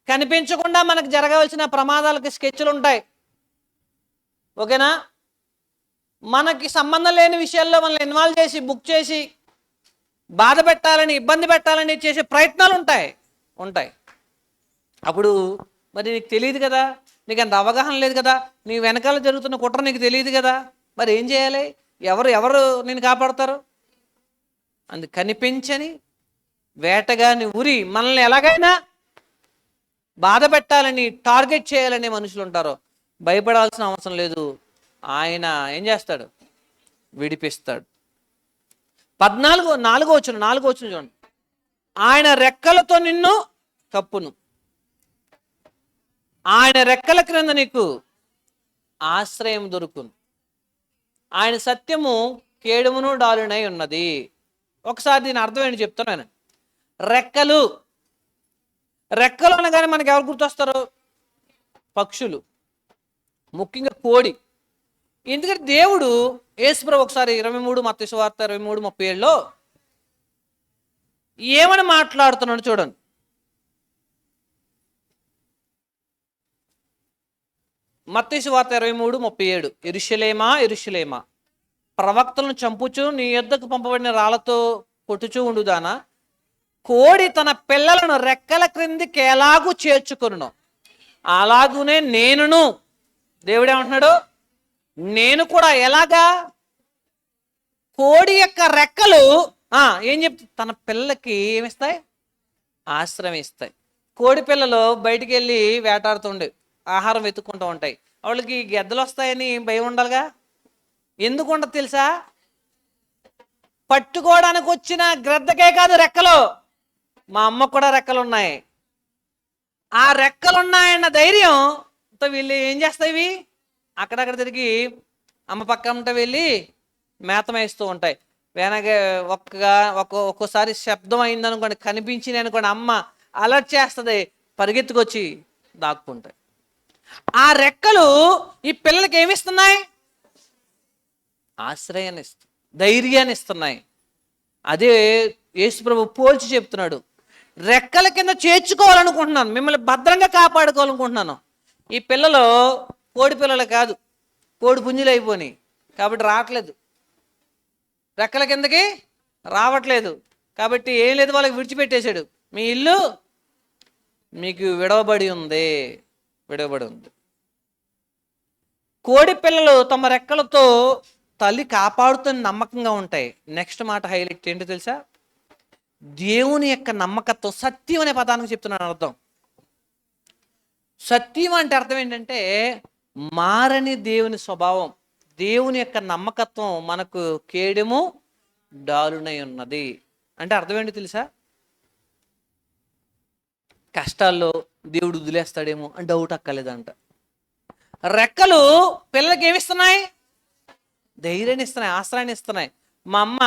Speaker 1: కనిపించకుండా మనకు జరగవలసిన ప్రమాదాలకి స్కెచ్లు ఉంటాయి, ఓకేనా? మనకి సంబంధం లేని విషయాల్లో మనల్ని ఇన్వాల్వ్ చేసి, బుక్ చేసి, బాధ పెట్టాలని, ఇబ్బంది పెట్టాలని చేసే ప్రయత్నాలు ఉంటాయి. అప్పుడు మరి నీకు తెలియదు కదా, నీకు అంత అవగాహన లేదు కదా, నీ వెనకాల జరుగుతున్న కుట్ర నీకు తెలియదు కదా, మరి ఏం చేయాలి? ఎవరు నేను కాపాడతారు? అందు కనిపించని వేటగాని ఉరి మనల్ని ఎలాగైనా బాధ పెట్టాలని, టార్గెట్ చేయాలని మనుషులు ఉంటారు. భయపడాల్సిన అవసరం లేదు, ఆయన ఏం చేస్తాడు? విడిపిస్తాడు. 4వ వచనం చూడండి. ఆయన రెక్కలతో నిన్ను కప్పును, ఆయన రెక్కల క్రింద నీకు ఆశ్రయం దొరుకును. ఆయన సత్యము కేడుమును డాలునై ఉన్నది. ఒకసారి దీని అర్థం ఏంటి చెప్తాను నేను. రెక్కలు అనగానే మనకి ఎవరు గుర్తొస్తారు? పక్షులు, ముఖ్యంగా కోడి. ఎందుకంటే దేవుడు యేసుప్రభు ఒకసారి 23 మత్తయి సువార్త 23:37లో ఏమని మాట్లాడుతున్నాడు చూడండి. మత్తయి సువార్త 23:37, యెరూషలేమా ప్రవక్తలను చంపుచు నీ యొద్దకు పంపబడిన రాళ్లతో కొట్టుచూ ఉండుదానా, కోడి తన పిల్లలను రెక్కల క్రిందికి ఎలాగూ చేర్చుకొనును, అలాగునే నేనును. దేవుడేమంటున్నాడు? నేను కూడా ఎలాగా? కోడి యొక్క రెక్కలు ఏం చెప్తా? తన పిల్లలకి ఏమిస్తాయి? ఆశ్రయం ఇస్తాయి. కోడి పిల్లలు బయటికి వెళ్ళి వేటాడుతుండే ఆహారం వెతుక్కుంటూ ఉంటాయి. వాళ్ళకి గెద్దలు వస్తాయని భయం ఉండాలిగా. ఎందుకు ఉండదు తెలుసా? పట్టుకోవడానికి వచ్చిన గ్రద్దకే కాదు రెక్కలు, మా అమ్మకు కూడా రెక్కలు ఉన్నాయి. ఆ రెక్కలున్నాయన్న ధైర్యంతో వీళ్ళు ఏం చేస్తాయి? ఇవి అక్కడక్కడ తిరిగి అమ్మ పక్కన వెళ్ళి మేతం వేస్తూ ఉంటాయి. వెనక ఒక్కోసారి శబ్దం అయిందనుకోండి, కనిపించింది అనుకోండి, అమ్మ అలర్ట్ చేస్తుంది, పరిగెత్తుకొచ్చి దాక్కుంటాయి. ఆ రెక్కలు ఈ పిల్లలకి ఏమిస్తున్నాయి? ఆశ్రయాన్ని ఇస్తున్నాయి, ధైర్యాన్ని ఇస్తున్నాయి. అదే యేసుప్రభు పోల్చి చెప్తున్నాడు, రెక్కల కింద చేర్చుకోవాలనుకుంటున్నాను, మిమ్మల్ని భద్రంగా కాపాడుకోవాలనుకుంటున్నాను. ఈ పిల్లలు కోడి పిల్లలు కాదు, కోడి పుంజులు అయిపోయినాయి కాబట్టి రావట్లేదు, రెక్కల కిందకి రావట్లేదు. కాబట్టి ఏం లేదు, వాళ్ళకి విడిచిపెట్టేశాడు. మీ ఇల్లు మీకు విడవబడి ఉంది, విడవబడి ఉంది. కోడి పిల్లలు తమ రెక్కలతో తల్లి కాపాడుతున్న నమ్మకంగా ఉంటాయి. నెక్స్ట్ మాట హైలైట్ ఏంటో తెలుసా? దేవుని యొక్క నమ్మకత్వం. సత్యం అనే పదానికి చెప్తున్నాను అర్థం. సత్యం అంటే అర్థం ఏంటంటే మారని దేవుని స్వభావం, దేవుని యొక్క నమ్మకత్వం మనకు కేడెము డాలునై ఉన్నది. అంటే అర్థం ఏంటో తెలుసా? కష్టాల్లో దేవుడు వదిలేస్తాడేమో అని డౌట్ అక్కర్లేదంట. రెక్కలు పిల్లలకి ఏమిస్తున్నాయి? ధైర్యాన్ని ఇస్తున్నాయి, ఆశ్రయాన్ని ఇస్తున్నాయి. మా అమ్మ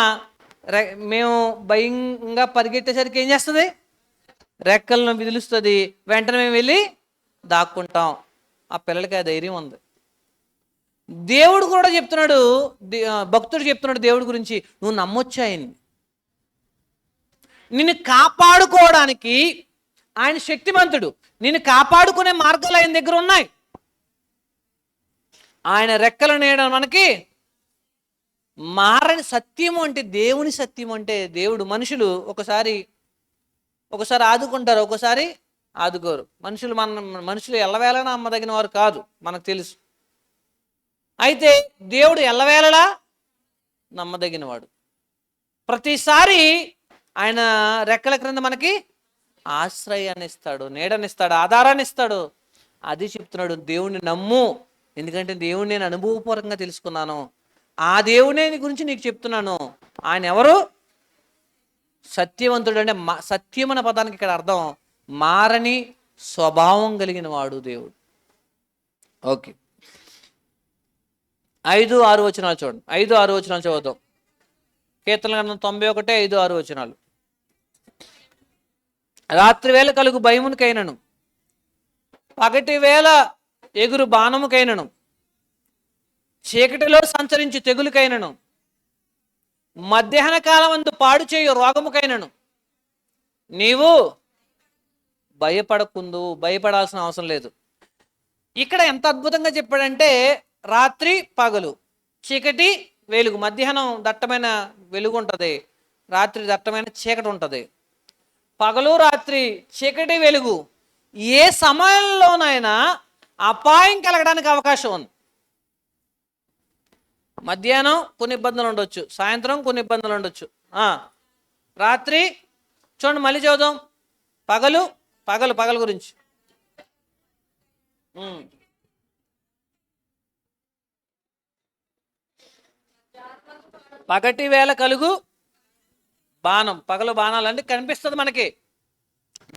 Speaker 1: మేము భయంగా పరిగెట్టేసరికి ఏం చేస్తుంది? రెక్కలను విదిలుస్తుంది, వెంటనే మేము వెళ్ళి దాక్కుంటాం. ఆ పిల్లలకి ఆ ధైర్యం ఉంది. దేవుడు కూడా చెప్తున్నాడు, భక్తుడు చెప్తున్నాడు దేవుడి గురించి, నువ్వు నమ్మొచ్చు ఆయన్ని. నిన్ను కాపాడుకోవడానికి ఆయన శక్తిమంతుడు. నిన్ను కాపాడుకునే మార్గాలు ఆయన దగ్గర ఉన్నాయి. ఆయన రెక్కల నీడ మనకి మారని సత్యము. అంటే దేవుని సత్యం అంటే దేవుడు. మనుషులు ఒకసారి ఆదుకుంటారు, ఒకసారి ఆదుకోరు. మనుషులు ఎల్లవేళలా నమ్మదగిన వారు కాదు, మనకు తెలుసు. అయితే దేవుడు ఎల్లవేళలా నమ్మదగినవాడు. ప్రతిసారి ఆయన రెక్కల క్రింద మనకి ఆశ్రయాన్ని ఇస్తాడు, నీడనిస్తాడు, ఆధారాన్ని ఇస్తాడు. అది చెప్తున్నాడు, దేవుణ్ణి నమ్ము. ఎందుకంటే దేవుణ్ణి నేను అనుభవపూర్వకంగా తెలుసుకున్నాను. ఆ దేవుని గురించి నీకు చెప్తున్నాను. ఆయన ఎవరు? సత్యవంతుడు. అంటే సత్యం అనే పదానికి ఇక్కడ అర్థం మారని స్వభావం కలిగిన వాడు దేవుడు. ఓకే, 5-6 వచనాలు చూడండి. 5-6 వచనాలు చదువుతాం. కీర్తన గ్రంథం 91, 5-6 వచనాలు. రాత్రి వేళ కలుగు భయమునికైనను, పగటి వేళ ఎగురు బాణముకైనను, చీకటిలో సంచరించి తెగులుకైనను, మధ్యాహ్న కాలమందు పాడు చేయు రోగముకైనను నీవు భయపడకుందు. భయపడాల్సిన అవసరం లేదు. ఇక్కడ ఎంత అద్భుతంగా చెప్పాడంటే రాత్రి పగలు, చీకటి వెలుగు. మధ్యాహ్నం దట్టమైన వెలుగు ఉంటుంది, రాత్రి దట్టమైన చీకటి ఉంటుంది. పగలు రాత్రి, చీకటి వెలుగు. ఏ సమయంలోనైనా అపాయం కలగడానికి అవకాశం ఉంది. మధ్యాహ్నం కొన్ని ఇబ్బందులు ఉండొచ్చు, సాయంత్రం కొన్ని ఇబ్బందులు ఉండొచ్చు, రాత్రి చూడండి. మళ్ళీ చదువుదాం. పగలు గురించి. పగటి వేళ కలుగు బాణం. పగలు బాణాలు అంటే కనిపిస్తుంది మనకి.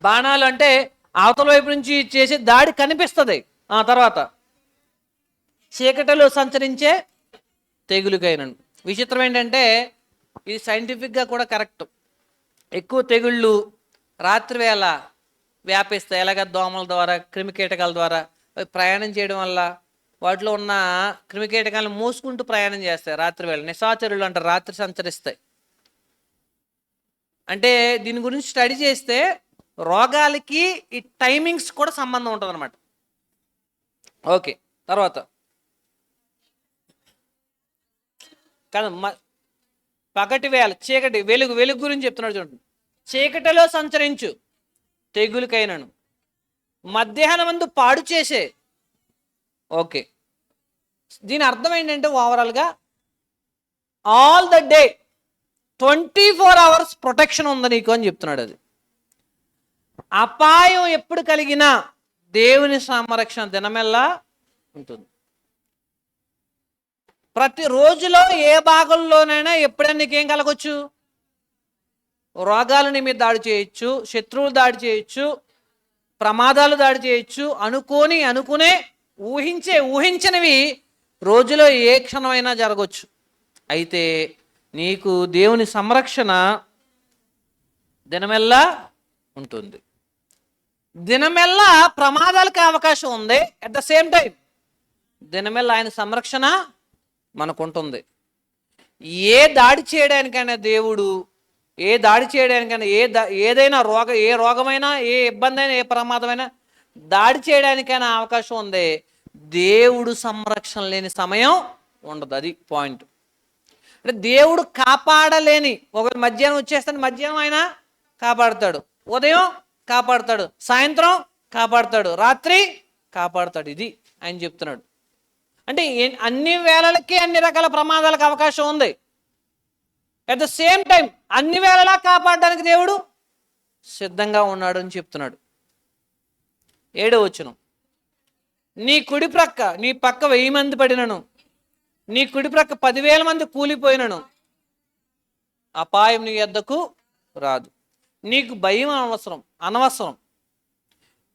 Speaker 1: బాణాలు అంటే అవతల వైపు నుంచి చేసే దాడి కనిపిస్తుంది. తర్వాత చీకటిలో సంచరించే తెగులుకైనను. విచిత్రం ఏంటంటే ఇది సైంటిఫిక్గా కూడా కరెక్ట్. ఎక్కువ తెగుళ్ళు రాత్రి వేళ వ్యాపిస్తాయి. ఎలాగ దోమల ద్వారా, క్రిమికీటకాల ద్వారా ప్రయాణం చేయడం వల్ల వాటిలో ఉన్న క్రిమికీటకాలను మోసుకుంటూ ప్రయాణం చేస్తాయి రాత్రి వేళ. నిశాచరులు అంటారు, రాత్రి సంచరిస్తాయి. అంటే దీని గురించి స్టడీ చేస్తే రోగాలకి ఈ టైమింగ్స్ కూడా సంబంధం ఉంటుంది అన్నమాట. ఓకే, తర్వాత కాదు, పగటి వేళ చీకటి వెలుగు గురించి చెప్తున్నాడు చూడండి. చీకటిలో సంచరించు తెగులుకైనను, మధ్యాహ్నం మందు పాడు చేసే. ఓకే, దీని అర్థం ఏంటంటే ఓవరాల్గా all the day 24 hours protection ఉంది నీకు అని చెప్తున్నాడు. అది అపాయం ఎప్పుడు కలిగినా దేవుని సంరక్షణ దినమెల్లా ఉంటుంది. ప్రతి రోజులో ఏ భాగంలోనైనా ఎప్పుడైనా నీకేం కలగొచ్చు? రోగాలు నీ మీద దాడి చేయొచ్చు, శత్రువులు దాడి చేయొచ్చు, ప్రమాదాలు దాడి చేయొచ్చు. అనుకునే ఊహించనివి రోజులో ఏ క్షణమైనా జరగవచ్చు. అయితే నీకు దేవుని సంరక్షణ దినమెల్లా ఉంటుంది. దినమెల్లా ప్రమాదాలకు అవకాశం ఉంది. అట్ ద సేమ్ టైం దినమెల్లా ఆయన సంరక్షణ మనకుంటుంది. ఏ దాడి చేయడానికైనా దేవుడు, ఏ దాడి చేయడానికైనా, ఏదైనా ఏ రోగమైనా, ఏ ఇబ్బంది అయినా, ఏ ప్రమాదమైనా దాడి చేయడానికైనా అవకాశం ఉంది. దేవుడు సంరక్షణ లేని సమయం ఉండదు. అది పాయింట్. అంటే దేవుడు కాపాడలేని, ఒకవేళ మధ్యాహ్నం వచ్చేస్తాడు, మధ్యాహ్నం ఆయన కాపాడుతాడు, ఉదయం కాపాడుతాడు, సాయంత్రం కాపాడుతాడు, రాత్రి కాపాడుతాడు. ఇది ఆయన చెప్తున్నాడు. అంటే అన్ని వేళలకి అన్ని రకాల ప్రమాదాలకు అవకాశం ఉంది. అట్ ద సేమ్ టైం అన్ని వేళలా కాపాడడానికి దేవుడు సిద్ధంగా ఉన్నాడు అని చెప్తున్నాడు. 7వ వచనం, నీ కుడి ప్రక్క, నీ పక్క 1000 మంది పడినను, నీ కుడి ప్రక్క 10,000 మంది కూలిపోయినను అపాయం నీ యొద్దకు రాదు. నీకు భయం అనవసరం.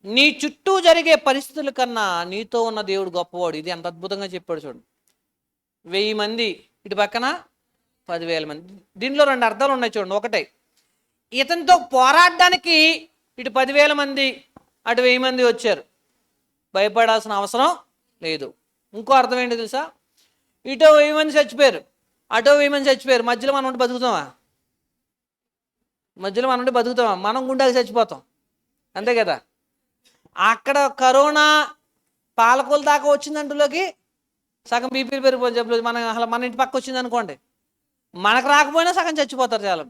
Speaker 1: నీ చుట్టూ జరిగే పరిస్థితుల కన్నా నీతో ఉన్న దేవుడు గొప్పవాడు. ఇది ఎంత అద్భుతంగా చెప్పాడు చూడండి. 1000 మంది ఇటు పక్కన 10,000 మంది. దీనిలో 2 అర్థాలు ఉన్నాయి చూడండి. ఒకటే, ఇతనితో పోరాడడానికి ఇటు 10,000 మంది అటు 1000 మంది వచ్చారు, భయపడాల్సిన అవసరం లేదు. ఇంకో అర్థం ఏంటి తెలుసా? ఇటో 1000 మంది చచ్చిపోయారు, అటో 1000 మంది చచ్చిపోయారు, మధ్యలో మనం ఉండి బతుకుతామా? మనం గుండాకి చచ్చిపోతాం, అంతే కదా. అక్కడ కరోనా పాలకుల దాకా వచ్చిందంటులోకి సగం బీపీలు పెరిగిపోయి జబ్బులు మన ఇంటి పక్క వచ్చింది అనుకోండి, మనకు రాకపోయినా సగం చచ్చిపోతారు చాలా.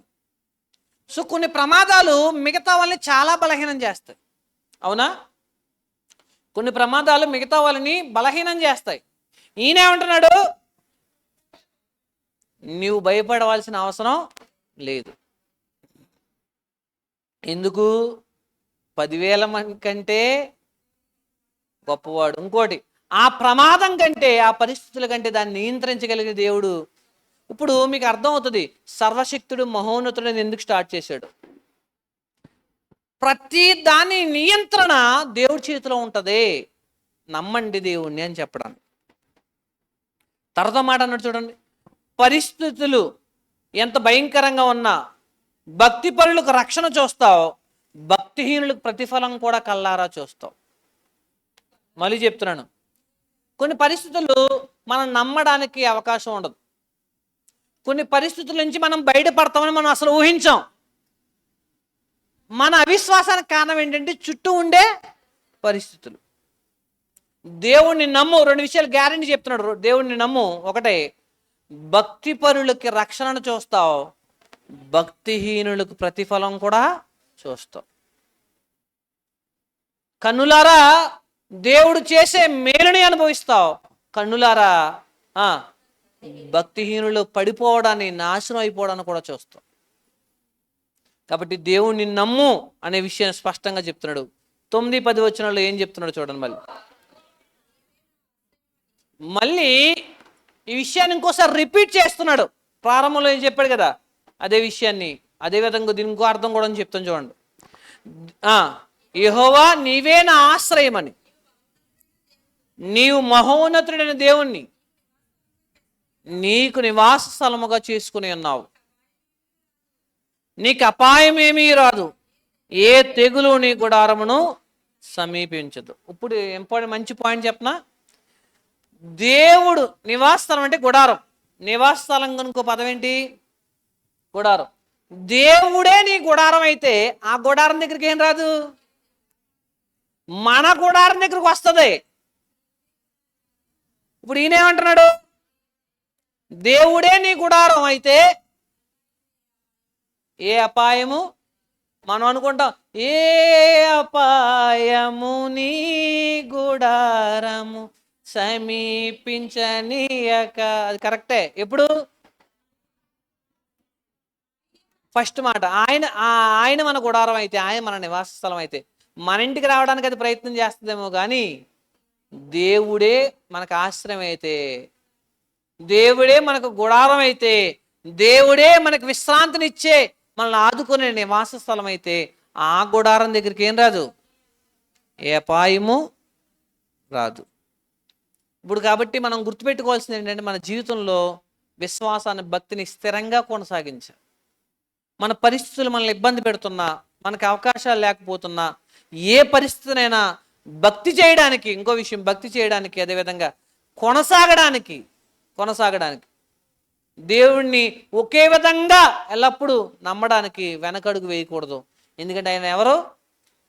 Speaker 1: సో కొన్ని ప్రమాదాలు మిగతా వాళ్ళని చాలా బలహీనం చేస్తాయి, అవునా? కొన్ని ప్రమాదాలు మిగతా వాళ్ళని బలహీనం చేస్తాయి. ఈయనేమంటున్నాడు? నీవు భయపడవలసిన అవసరం లేదు. ఎందుకు? 10,000 మంది కంటే గొప్పవాడు. ఇంకోటి, ఆ ప్రమాదం కంటే, ఆ పరిస్థితుల కంటే దాన్ని నియంత్రించగలిగే దేవుడు. ఇప్పుడు మీకు అర్థమవుతుంది సర్వశక్తుడు మహోన్నతుడు ఎందుకు స్టార్ట్ చేశాడు. ప్రతి దాని నియంత్రణ దేవుడి చేతిలో ఉంటుంది. నమ్మండి దేవుణ్ణి అని చెప్పడానికి. తర్వాత మాట అన్నాడు చూడండి, పరిస్థితులు ఎంత భయంకరంగా ఉన్నా భక్తి పరులకు రక్షణ చూస్తావు, భక్తిహీనులకు ప్రతిఫలం కూడా కల్లారా చూస్తావు. మళ్ళీ చెప్తున్నాను, కొన్ని పరిస్థితులు మనం నమ్మడానికి అవకాశం ఉండదు. కొన్ని పరిస్థితుల నుంచి మనం బయటపడతామని మనం అసలు ఊహించాం. మన అవిశ్వాసానికి కారణం ఏంటంటే చుట్టూ ఉండే పరిస్థితులు. దేవుణ్ణి నమ్ము. 2 విషయాలు గ్యారెంటీ చెప్తున్నాడు. దేవుణ్ణి నమ్ము. ఒకటే, భక్తి పరులకి రక్షణను చూస్తావు, భక్తిహీనులకు ప్రతిఫలం కూడా చూస్తావు. కన్నులారా దేవుడు చేసే మేలుని అనుభవిస్తావు, కన్నులారా భక్తిహీనులు పడిపోవడాన్ని, నాశనం అయిపోవడాన్ని కూడా చూస్తాం. కాబట్టి దేవుణ్ణి నమ్ము అనే విషయాన్ని స్పష్టంగా చెప్తున్నాడు. 9-10 వచనాల్లో ఏం చెప్తున్నాడు చూడండి. మళ్ళీ ఈ విషయాన్ని ఇంకోసారి రిపీట్ చేస్తున్నాడు. ప్రారంభంలో ఏం చెప్పాడు కదా అదే విషయాన్ని, అదే విధంగా దీనికి ఇంకో అర్థం కూడా అని చెప్తాను చూడండి. యెహోవా నీవే నా ఆశ్రయమని, నీవు మహోన్నతుడైన దేవుణ్ణి నీకు నివాస స్థలముగా చేసుకుని ఉన్నావు. నీకు అపాయం ఏమీ రాదు, ఏ తెగులు నీ గుడారమును సమీపించదు. ఇప్పుడు ఇంపార్టెంట్ మంచి పాయింట్ చెప్పనా? దేవుడు నివాస స్థలం అంటే గుడారం. నివాస స్థలం కనుక పదం ఏంటి? గుడారం. దేవుడే నీ గుడారం అయితే ఆ గుడారం దగ్గరికి ఏం రాదు, మన గుడారం దగ్గరికి వస్తుంది. ఇప్పుడు ఈయనేమంటున్నాడు? దేవుడే నీ గుడారం అయితే ఏ అపాయము, మనం అనుకుంటాం ఏ అపాయము నీ గుడారము సమీపించనీయక, అది కరెక్టే. ఎప్పుడు? ఫస్ట్ మాట, ఆయన మన గుడారం అయితే, ఆయన మన నివాస స్థలం అయితే, మన ఇంటికి రావడానికి అది ప్రయత్నం చేస్తుందేమో కానీ దేవుడే మనకు ఆశ్రయం అయితే, దేవుడే మనకు గుడారం అయితే, దేవుడే మనకు విశ్రాంతినిచ్చే, మనల్ని ఆదుకునే నివాస స్థలం అయితే ఆ గుడారం దగ్గరికి ఏం రాదు, ఏ అపాయము రాదు. ఇప్పుడు కాబట్టి మనం గుర్తుపెట్టుకోవాల్సింది ఏంటంటే మన జీవితంలో విశ్వాసాన్ని, భక్తిని స్థిరంగా కొనసాగించాలి. మన పరిస్థితులు మనల్ని ఇబ్బంది పెడుతున్నా, మనకు అవకాశాలు లేకపోతున్నా, ఏ పరిస్థితినైనా భక్తి చేయడానికి, ఇంకో విషయం భక్తి చేయడానికి, అదేవిధంగా కొనసాగడానికి దేవుణ్ణి ఒకే విధంగా ఎల్లప్పుడూ నమ్మడానికి వెనకడుగు వేయకూడదు. ఎందుకంటే ఆయన ఎవరు?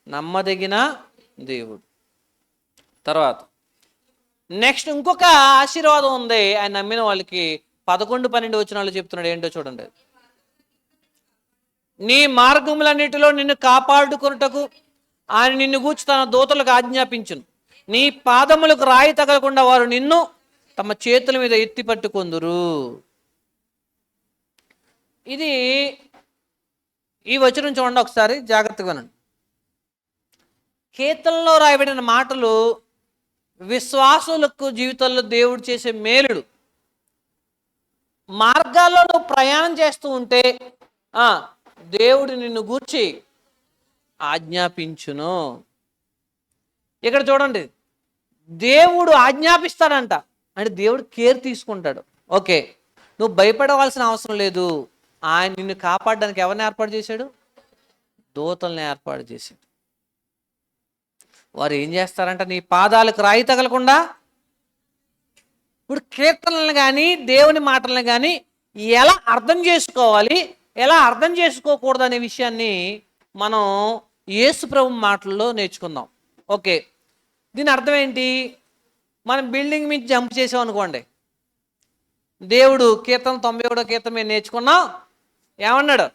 Speaker 1: నమ్మదగిన దేవుడు. తర్వాత నెక్స్ట్ ఇంకొక ఆశీర్వాదం ఉంది ఆయన నమ్మిన వాళ్ళకి. 11-12 వచనాలు చెప్తున్నాడు. ఏంటో చూడండి. నీ మార్గములన్నిటిలో నిన్ను కాపాడుకొనుటకు ఆయన నిన్ను గూర్చి తన దూతలకు ఆజ్ఞాపించును. నీ పాదములకు రాయి తగలకుండా వారు నిన్ను తమ చేతుల మీద ఎత్తి పట్టుకొందురు. ఇది ఈ వచనం చూడండి ఒకసారి జాగ్రత్తగా వినండి. కీర్తనలో రాయబడిన మాటలు విశ్వాసులకు జీవితంలో దేవుడు చేసే మేలుడు. మార్గాల్లో నువ్వు ప్రయాణం చేస్తూ ఉంటే దేవుడు నిన్ను గూర్చి ఆజ్ఞాపించును. ఇక్కడ చూడండి, దేవుడు ఆజ్ఞాపిస్తాడంట, అంటే దేవుడు కేర్ తీసుకుంటాడు. ఓకే, నువ్వు భయపడవలసిన అవసరం లేదు. ఆయన నిన్ను కాపాడడానికి ఎవరిని ఏర్పాటు చేశాడు? దూతల్ని ఏర్పాటు చేశాడు. వారు ఏం చేస్తారంట? నీ పాదాలకు రాయి తగలకుండా. ఇప్పుడు కీర్తనలను కానీ దేవుని మాటలను కానీ ఎలా అర్థం చేసుకోవాలి, ఎలా అర్థం చేసుకోకూడదు అనే విషయాన్ని మనం యేసు ప్రభు మాటల్లో నేర్చుకుందాం. ఓకే, దీని అర్థం ఏంటి? మనం బిల్డింగ్ మీద జంప్ చేసాం అనుకోండి. దేవుడు కీర్తన 91వ కీర్తన మీద నేర్చుకున్నాం. ఏమన్నాడు?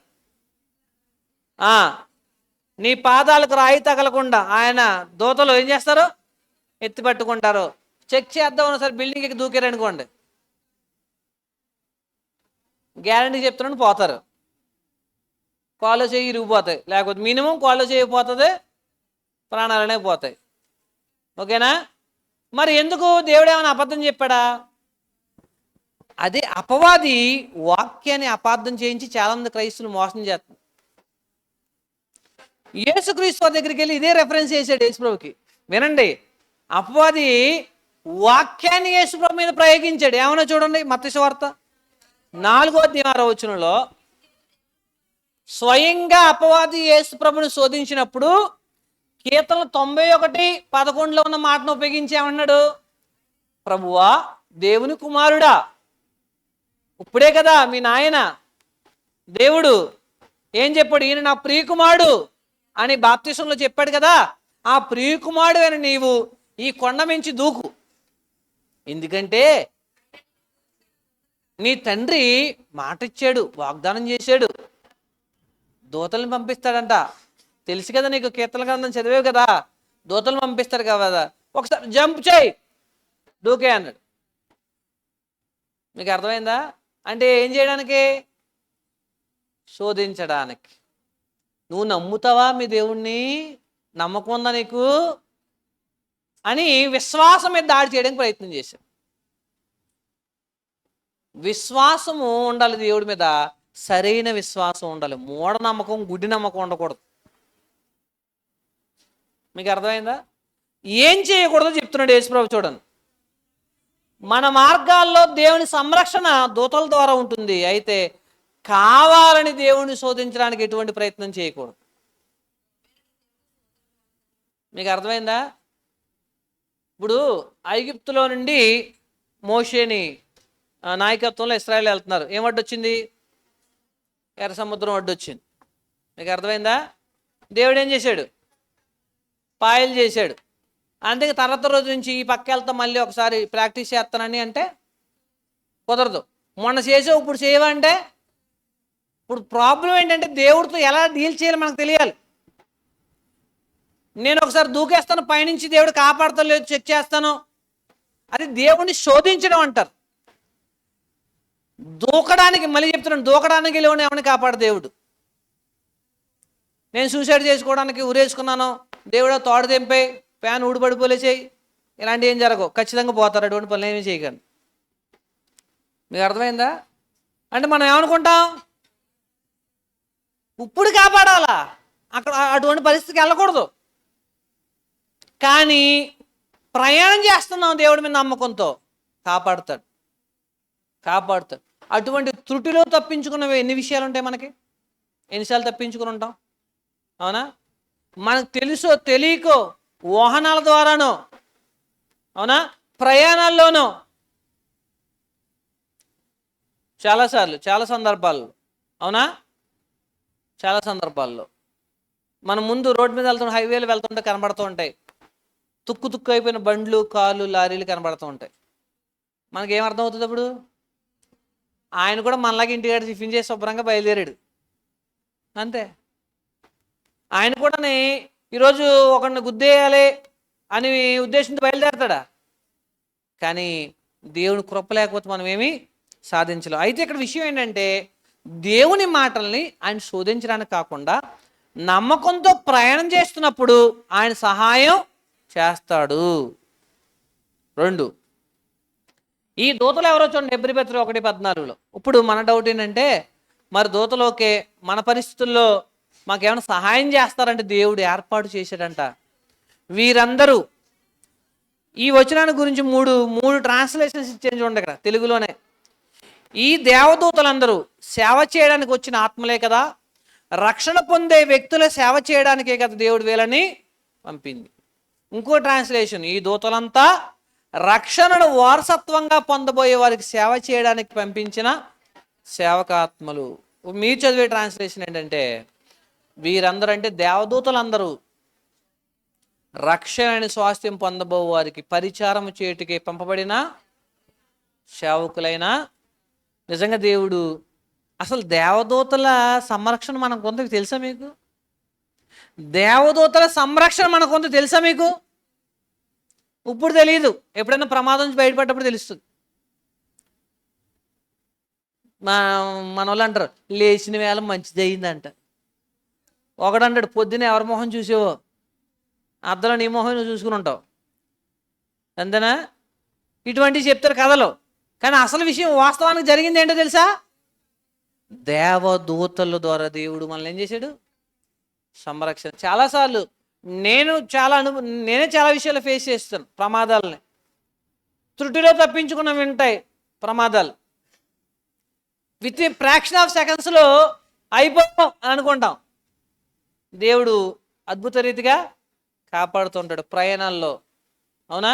Speaker 1: నీ పాదాలకు రాయి తగలకుండా ఆయన దూతలు ఏం చేస్తారు? ఎత్తి పట్టుకుంటారు. చెక్ చేద్దామని సరే బిల్డింగ్ ఎక్కి దూకారనుకోండి, గ్యారంటీ చెప్తున్నాను పోతారు. కాళ్ళు చేయి ఇరిగిపోతాయి, లేకపోతే మినిమం కాళ్ళు చేయకపోతుంది, ప్రాణాలనే పోతాయి. ఓకేనా? మరి ఎందుకు దేవుడు ఏమైనా అబద్ధం చెప్పాడా? అదే అపవాది వాక్యాన్ని అపార్థం చేయించి చాలామంది క్రైస్తువులు మోసం చేస్తారు. యేసుక్రీస్తు దగ్గరికి వెళ్ళి ఇదే రెఫరెన్స్ చేశాడు యేసుప్రభుకి. వినండి, అపవాది వాక్యాన్ని యేసుప్రభు మీద ప్రయోగించాడు. ఏమన్నా చూడండి, మత్తయి సువార్త 4వ వచనంలో స్వయంగా అపవాది యేసుప్రభుని శోధించినప్పుడు కీర్తనలు 91:11 ఉన్న మాటను ఉపయోగించి ఏమన్నాడు? ప్రభువా, దేవుని కుమారుడా, ఇప్పుడే కదా మీ నాయన దేవుడు ఏం చెప్పాడు? ఈయన నా ప్రియకుమారుడు అని బాప్తిసంలో చెప్పాడు కదా. ఆ ప్రియకుమారుడు అని నీవు ఈ కొండ మించి దూకు, ఎందుకంటే నీ తండ్రి మాట ఇచ్చాడు, వాగ్దానం చేశాడు, దూతల్ని పంపిస్తాడంట. తెలుసు కదా నీకు, కీర్తన గ్రంథం చదివేవు కదా, దూతలు పంపిస్తాడు కదా. ఒకసారి జంప్ చేయి, దూకే అన్నాడు. మీకు అర్థమైందా? అంటే ఏం చేయడానికి? శోధించడానికి. నువ్వు నమ్ముతావా మీ దేవుణ్ణి? నమ్మకం ఉందా నీకు అని విశ్వాసం మీద దాడి చేయడానికి ప్రయత్నం చేశాడు. విశ్వాసము ఉండాలి దేవుడి మీద, సరైన విశ్వాసం ఉండాలి. మూఢనమ్మకం, గుడ్డి నమ్మకం ఉండకూడదు. మీకు అర్థమైందా? ఏం చేయకూడదో చెప్తున్నాడు యేసుప్రభు. చూడండి, మన మార్గాల్లో దేవుని సంరక్షణ దూతల ద్వారా ఉంటుంది. అయితే కావాలని దేవుణ్ణి శోధించడానికి ఎటువంటి ప్రయత్నం చేయకూడదు. మీకు అర్థమైందా? ఇప్పుడు ఐగుప్తులో నుండి మోషేని నాయకత్వంలో ఇశ్రాయేలు వెళ్తున్నారు. ఏం అడ్డొచ్చింది? ఎర్ర సముద్రం అడ్డొచ్చింది. మీకు అర్థమైందా? దేవుడు ఏం చేశాడు? పాయలు చేశాడు. అందుకే తర్వాత రోజు నుంచి ఈ పక్క వెళ్తా మళ్ళీ ఒకసారి ప్రాక్టీస్ చేస్తానని అంటే కుదరదు. మొన్న చేసావు, ఇప్పుడు చేయవా అంటే ఇప్పుడు ప్రాబ్లం ఏంటంటే దేవుడితో ఎలా డీల్ చేయాలో మనకు తెలియాలి. నేను ఒకసారి దూకేస్తాను, పైనుంచి దేవుడు కాపాడతాను లేదు చెక్ చేస్తాను, అది దేవుడిని శోధించడం అంటారు. దూకడానికి, మళ్ళీ చెప్తున్నాను, దూకడానికి లేవని ఎవరిని కాపాడు దేవుడు. నేను సూసైడ్ చేసుకోవడానికి ఉరేసుకున్నాను, దేవుడు తోడు తెంపే ఫ్యాన్ ఊడిపడిపోలేసేయి, ఇలాంటివి ఏం జరగవు. ఖచ్చితంగా పోతారు, అటువంటి పనులు ఏమీ చేయకండి. మీకు అర్థమైందా? అంటే మనం ఏమనుకుంటాం? ఇప్పుడు కాపాడాలా, అక్కడ అటువంటి పరిస్థితికి వెళ్ళకూడదు. కానీ ప్రయాణం చేస్తున్నాం దేవుడి మీద నమ్మకంతో, కాపాడుతాడు. అటువంటి త్రుటిలో తప్పించుకున్నవి ఎన్ని విషయాలు ఉంటాయి మనకి? ఎన్నిసార్లు తప్పించుకుని ఉంటాం? అవునా? మనకు తెలుసో తెలియకో వాహనాల ద్వారానో, అవునా, ప్రయాణాల్లోనో, చాలాసార్లు చాలా సందర్భాల్లో, అవునా, చాలా సందర్భాల్లో మనం ముందు రోడ్డు మీద వెళ్తుంటే, హైవేలు వెళ్తుంటే కనబడుతూ ఉంటాయి. తుక్కు తుక్కు అయిపోయిన బండ్లు, కార్లు, లారీలు కనబడుతూ ఉంటాయి. మనకేం అర్థం అవుతుంది అప్పుడు? ఆయన కూడా మనలాగా ఇంటికాడ టిఫిన్ చేసి శుభ్రంగా బయలుదేరాడు, అంతే. ఆయన కూడా ఈరోజు ఒకరిని గుద్దేయాలి అని ఉద్దేశంతో బయలుదేరతాడా? కానీ దేవుని కృప లేకపోతే మనం ఏమీ సాధించలేం. అయితే ఇక్కడ విషయం ఏంటంటే, దేవుని మాటల్ని ఆయన శోధించడానికి కాకుండా నమ్మకంతో ప్రయాణం చేస్తున్నప్పుడు ఆయన సహాయం చేస్తాడు. 2, ఈ దూతలు ఎవరో చూడండి, హెబ్రీ పత్రిక 1:14. ఇప్పుడు మన డౌట్ ఏంటంటే, మరి దూతలోకే మన పరిస్థితుల్లో మాకేమైనా సహాయం చేస్తారంటే దేవుడు ఏర్పాటు చేశాడంట. వీరందరూ, ఈ వచనాన్ని గురించి మూడు ట్రాన్స్లేషన్స్ ఇచ్చాను చూడండి ఇక్కడ తెలుగులోనే. ఈ దేవదూతలందరూ సేవ చేయడానికి వచ్చిన ఆత్మలే కదా, రక్షణ పొందే వ్యక్తుల సేవ చేయడానికే కదా దేవుడు వీళ్ళని పంపింది. ఇంకో ట్రాన్స్లేషన్, ఈ దూతలంతా రక్షణను వారసత్వంగా పొందబోయే వారికి సేవ చేయడానికి పంపించిన సేవకాత్మలు. మీరు చదివే ట్రాన్స్లేషన్ ఏంటంటే, వీరందరూ అంటే దేవదూతలందరూ రక్షణని స్వాస్థ్యం పొందబో వారికి పరిచారం చేయుటకే పంపబడిన సేవకులైన. నిజంగా దేవుడు అసలు దేవదూతల సంరక్షణ మనకు కొంత తెలుసా మీకు? దేవదూతల సంరక్షణ మనకు కొంత తెలుసా మీకు? ఇప్పుడు తెలియదు, ఎప్పుడైనా ప్రమాదం నుంచి బయటపడ్డప్పుడు తెలుస్తుంది. మన వాళ్ళు అంటారు లేచిన వేళ మంచిది అయిందంట. ఒకడంటాడు పొద్దున్న ఎవరి మొహం చూసేవో అద్దంలో నీ మొహం నువ్వు చూసుకుని ఉంటావు, అంతేనా? ఇటువంటివి చెప్తారు కథలో. కానీ అసలు విషయం వాస్తవానికి జరిగింది ఏంటో తెలుసా? దేవదూతల ద్వారా దేవుడు మనల్ని ఏం చేశాడు? సంరక్షణ. చాలాసార్లు నేనే చాలా విషయాలు ఫేస్ చేస్తాను ప్రమాదాలని. త్రుటిలో తప్పించుకున్న వింటాయి ప్రమాదాలు. విత్ ఫ్రాక్షన్ ఆఫ్ సెకండ్స్లో అయిపోతాం అని అనుకుంటాం. దేవుడు అద్భుత రీతిగా కాపాడుతుంటాడు ప్రయాణాల్లో, అవునా?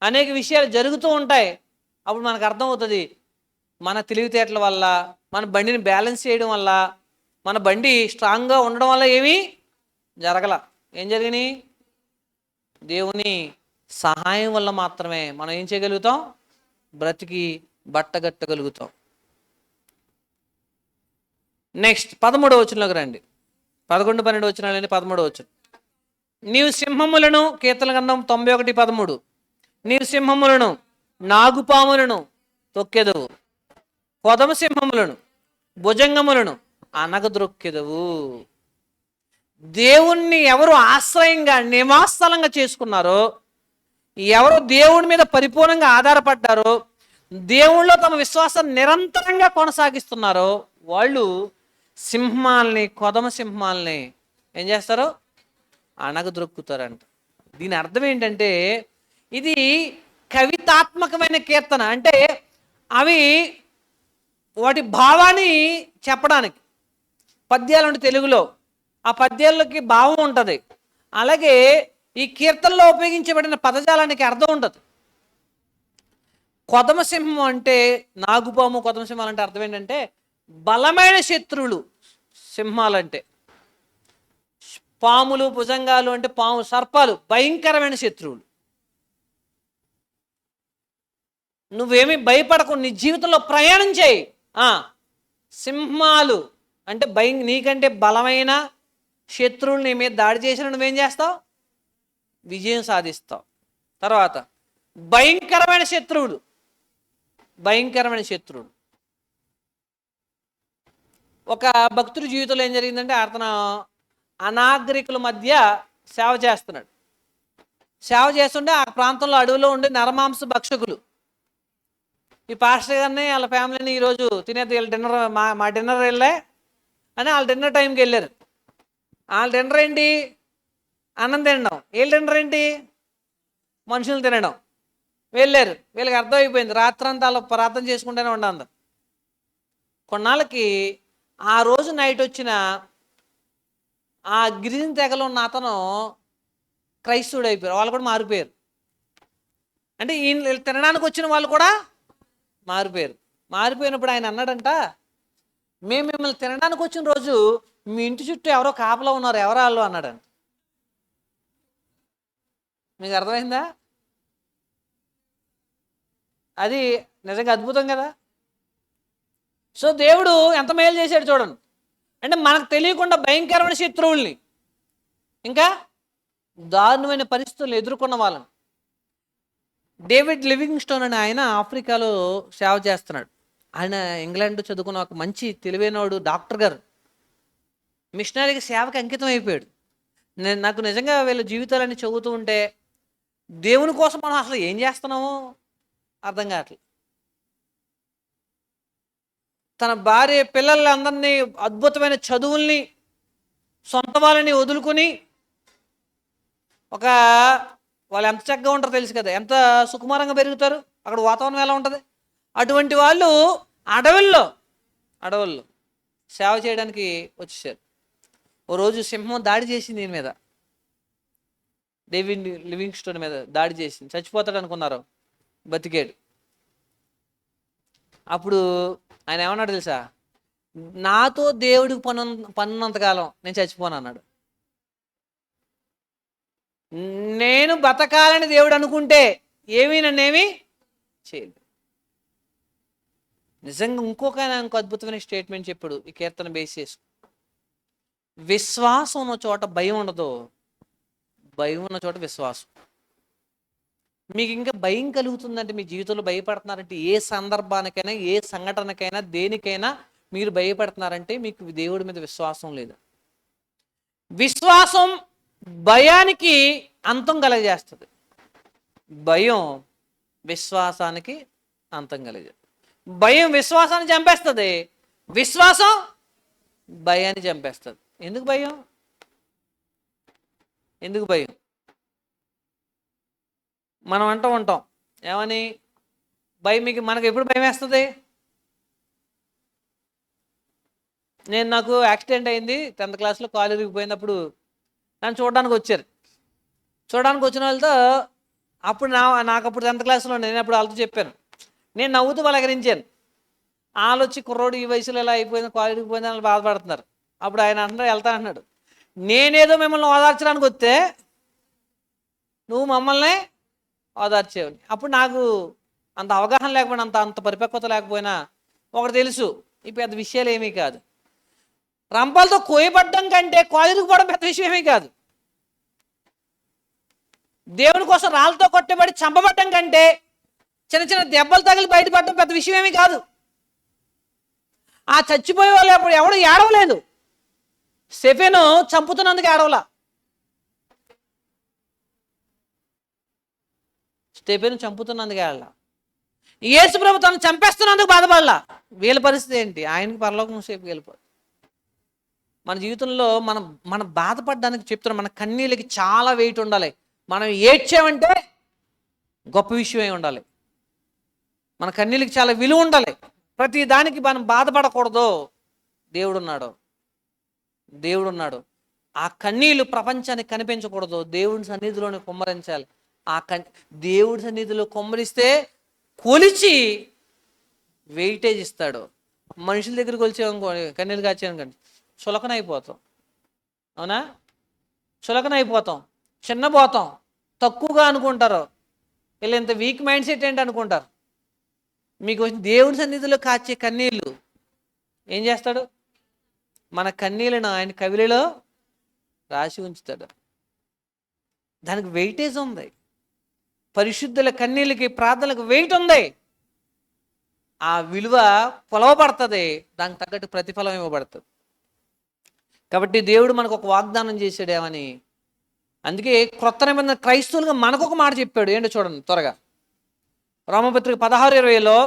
Speaker 1: అనేక విషయాలు జరుగుతూ ఉంటాయి. అప్పుడు మనకు అర్థమవుతుంది, మన తెలివితేటల వల్ల, మన బండిని బ్యాలెన్స్ చేయడం వల్ల, మన బండి స్ట్రాంగ్గా ఉండడం వల్ల ఏమీ జరగల. ఏం జరిగినాయి? దేవుని సహాయం వల్ల మాత్రమే మనం ఏం చేయగలుగుతాం? బ్రతికి బట్టగట్టగలుగుతాం. నెక్స్ట్ 13వ వచనంలోకి రండి. 11, 12 వచనాలండి. 13వ వచనం, నీవు సింహములను, కీర్తన గ్రంథం 91:13, నీవు సింహములను నాగుపాములను తొక్కెదవు, కొదమ సింహములను భుజంగములను అనగద్రొక్కెదవు. దేవుణ్ణి ఎవరు ఆశ్రయంగా నివాసస్థలంగా చేసుకున్నారో, ఎవరు దేవుడి మీద పరిపూర్ణంగా ఆధారపడ్డారో, దేవుళ్ళలో తమ విశ్వాసాన్ని నిరంతరంగా కొనసాగిస్తున్నారో వాళ్ళు సింహాల్ని, కొదమ సింహాల్ని ఏం చేస్తారు? అణగద్రొక్కుతారంట. దీని అర్థం ఏంటంటే, ఇది కవితాత్మకమైన కీర్తన. అంటే అవి వాటి భావాన్ని చెప్పడానికి పద్యాలు ఉంటాయి తెలుగులో, ఆ పద్యాలకి భావం ఉంటుంది. అలాగే ఈ కీర్తనలో ఉపయోగించబడిన పదజాలానికి అర్థం ఉంటుంది. కొదమ సింహం అంటే, నాగుపాము, కొదమ సింహాలు అంటే అర్థం ఏంటంటే బలమైన శత్రువులు. సింహాలంటే పాములు, భుజంగాలు అంటే సర్పాలు భయంకరమైన శత్రువులు. నువ్వేమీ భయపడకు, నీ జీవితంలో ప్రయాణం చేయి. సింహాలు అంటే నీకంటే బలమైన శత్రువులు నీ మీద దాడి చేసిన నువ్వేం చేస్తావు? విజయం సాధిస్తావు. తర్వాత భయంకరమైన శత్రువులు. ఒక భక్తుడి జీవితంలో ఏం జరిగిందంటే, అతను అనాగరికుల మధ్య సేవ చేస్తున్నాడు. సేవ చేస్తుంటే ఆ ప్రాంతంలో అడవిలో ఉండే నరమాంస భక్షకులు ఈ పాస్టర్ గారిని వాళ్ళ ఫ్యామిలీని ఈరోజు తినేది డిన్నర్, మా డిన్నర్ వెళ్ళే అని వాళ్ళ డిన్నర్ టైంకి వెళ్ళారు. వాళ్ళ డిన్నర్ ఏంటి? అన్నం తినడం. వీళ్ళ డిన్నర్ ఏంటి? మనుషులు తినడం. వెళ్ళారు. వీళ్ళకి అర్థమైపోయింది, రాత్రంతా వాళ్ళు ప్రార్థన చేసుకుంటూనే ఉండాలి. కొన్నాళ్ళకి ఆ రోజు నైట్ వచ్చిన ఆ గిరిజన తెగలో ఉన్న అతను క్రైస్తవుడు అయిపోయారు, వాళ్ళు కూడా మారిపోయారు. అంటే ఈయన తినడానికి వచ్చిన వాళ్ళు కూడా మారిపోయారు. మారిపోయినప్పుడు ఆయన అన్నాడంట, మేము మిమ్మల్ని తినడానికి వచ్చిన రోజు మీ ఇంటి చుట్టూ ఎవరో కాపలా ఉన్నారు, ఎవరో వాళ్ళు అన్నాడంట. మీకు అర్థమైందా? అది నిజంగా అద్భుతం కదా. సో దేవుడు ఎంత మేలు చేశాడు చూడండి. అంటే మనకు తెలియకుండా భయంకరమైన శత్రువుల్ని, ఇంకా దారుణమైన పరిస్థితులను ఎదుర్కొన్న వాళ్ళని. డేవిడ్ లివింగ్స్టోన్ అని ఆయన ఆఫ్రికాలో సేవ చేస్తున్నాడు. ఆయన ఇంగ్లాండ్ చదువుకున్న ఒక మంచి తెలివైనవాడు, డాక్టర్ గారు. మిషనరీకి సేవకి అంకితం అయిపోయాడు. నాకు నిజంగా వీళ్ళ జీవితాలన్నీ చదువుతూ ఉంటే దేవుని కోసం మనం అసలు ఏం చేస్తున్నామో అర్థం కావట్లేదు. తన భార్య పిల్లలందరినీ, అద్భుతమైన చదువుల్ని, సొంత వాళ్ళని వదులుకొని, ఒక వాళ్ళు ఎంత చక్కగా ఉంటారో తెలుసు కదా, ఎంత సుకుమారంగా పెరుగుతారు, అక్కడ వాతావరణం ఎలా ఉంటుంది. అటువంటి వాళ్ళు అడవుల్లో సేవ చేయడానికి వచ్చేసారు. ఓ రోజు సింహం దాడి చేసింది దీని మీద, డేవిడ్ లివింగ్స్టోన్ మీద దాడి చేసింది. చచ్చిపోతాడు అనుకున్నారు, బతికాడు. అప్పుడు ఆయన ఏమన్నాడు తెలుసా, నాతో దేవుడికి పన్నున్నంతకాలం నేను చచ్చిపోను అన్నాడు. నేను బతకాలని దేవుడు అనుకుంటే ఏమీ నన్నేమి చేయలేదు. నిజంగా ఇంకో అద్భుతమైన స్టేట్మెంట్ చెప్పాడు ఈ కీర్తన బేస్ చేసి. విశ్వాసం ఉన్న చోట భయం ఉండదు, భయం ఉన్న చోట విశ్వాసం. మీకు ఇంకా భయం కలుగుతుందంటే, మీ జీవితంలో భయపడుతున్నారంటే, ఏ సందర్భానికైనా, ఏ సంఘటనకైనా, దేనికైనా మీరు భయపడుతున్నారంటే మీకు దేవుడి మీద విశ్వాసం లేదు. విశ్వాసం భయానికి అంతం కలగజేస్తుంది, భయం విశ్వాసానికి అంతం కలగజేస్తుంది. భయం విశ్వాసాన్ని చంపేస్తుంది, విశ్వాసం భయాన్ని చంపేస్తుంది. ఎందుకు భయం? ఎందుకు భయం? మనం అంటూ ఉంటాం ఏమని, భయం మనకు ఎప్పుడు భయం వేస్తుంది? నాకు యాక్సిడెంట్ అయింది 10th క్లాస్లో, కాలు ఇరిగిపోయినప్పుడు నన్ను చూడడానికి వచ్చారు. చూడడానికి వచ్చిన వాళ్ళతో అప్పుడు నాకు అప్పుడు 10th క్లాస్లో నేను అప్పుడు వాళ్ళతో చెప్పాను, నేను నవ్వుతూ పలకరించాను. వాళ్ళు వచ్చి కుర్రోడు ఈ వయసులో ఎలా అయిపోయింది, కాలు ఇరిగిపోయింది అని బాధపడుతున్నారు. అప్పుడు ఆయన అంటున్నాడు, వెళ్తా అన్నాడు, నేనేదో మిమ్మల్ని ఓదార్చడానికి వస్తే నువ్వు మమ్మల్ని ఓదార్చేవని. అప్పుడు నాకు అంత అవగాహన లేకపోయినా, అంత పరిపక్వత లేకపోయినా ఒకటి తెలుసు, ఈ పెద్ద విషయాలు ఏమీ కాదు. రంపాలతో కోయబడ్డం కంటే కాలిరిగిపోవడం పెద్ద విషయం ఏమీ కాదు. దేవుని కోసం రాళ్ళతో కొట్టబడి చంపబడ్డం కంటే చిన్న చిన్న దెబ్బలు తగిలి బయటపడడం పెద్ద విషయం ఏమీ కాదు. ఆ చచ్చిపోయే వాళ్ళు అప్పుడు ఎవడు ఏడవలేదు, స్టెఫెను చంపుతున్నందుకు ఏడవలా, స్టెఫెను చంపుతున్నందుకు ఏడవలా, యేసు ప్రభు తను చంపేస్తున్నందుకు బాధపడలా. వీళ్ళ పరిస్థితి ఏంటి? ఆయనకి పరలోకం సేపు వెళ్ళిపోదు. మన జీవితంలో మనం బాధపడడానికి చెప్తున్నాం, మన కన్నీళ్ళకి చాలా వెయిట్ ఉండాలి. మనం ఏడ్చామంటే గొప్ప విషయమై ఉండాలి, మన కన్నీళ్ళకి చాలా విలువ ఉండాలి. ప్రతి దానికి మనం బాధపడకూడదు. దేవుడు ఉన్నాడు. ఆ కన్నీళ్ళు ప్రపంచానికి కనిపించకూడదు, దేవుడి సన్నిధిలోనే కుమ్మరించాలి. దేవుడి సన్నిధిలో కుమ్మరిస్తే కొలిచి వెయిటేజ్ ఇస్తాడు. మనుషుల దగ్గరికి వచ్చామనుకో, కన్నీళ్ళు కాచామనుకోండి, చులకన అయిపోతాం. అవునా? చులకన అయిపోతాం, చిన్నపోతాం, తక్కువగా అనుకుంటారు. వీళ్ళు ఇంత వీక్ మైండ్ సెట్ ఏంటి అనుకుంటారు. మీకు దేవుడి సన్నిధిలో కాచే కన్నీళ్ళు ఏం చేస్తాడు? మన కన్నీళ్ళను ఆయన కవిలిలో రాసి ఉంచుతాడు. దానికి వెయిటేజ్ ఉంది. పరిశుద్ధుల కన్నీళ్ళకి, ప్రార్థనలకు వెయిట్ ఉంది. ఆ విలువ కొలవబడుతుంది, దానికి తగ్గట్టు ప్రతిఫలం ఇవ్వబడుతుంది. కాబట్టి దేవుడు మనకు ఒక వాగ్దానం చేశాడేమని, అందుకే క్రొత్త నిబంధన క్రైస్తవులుగా మనకు ఒక మాట చెప్పాడు. ఏంటో చూడండి త్వరగా, రోమపత్రిక 16:20లో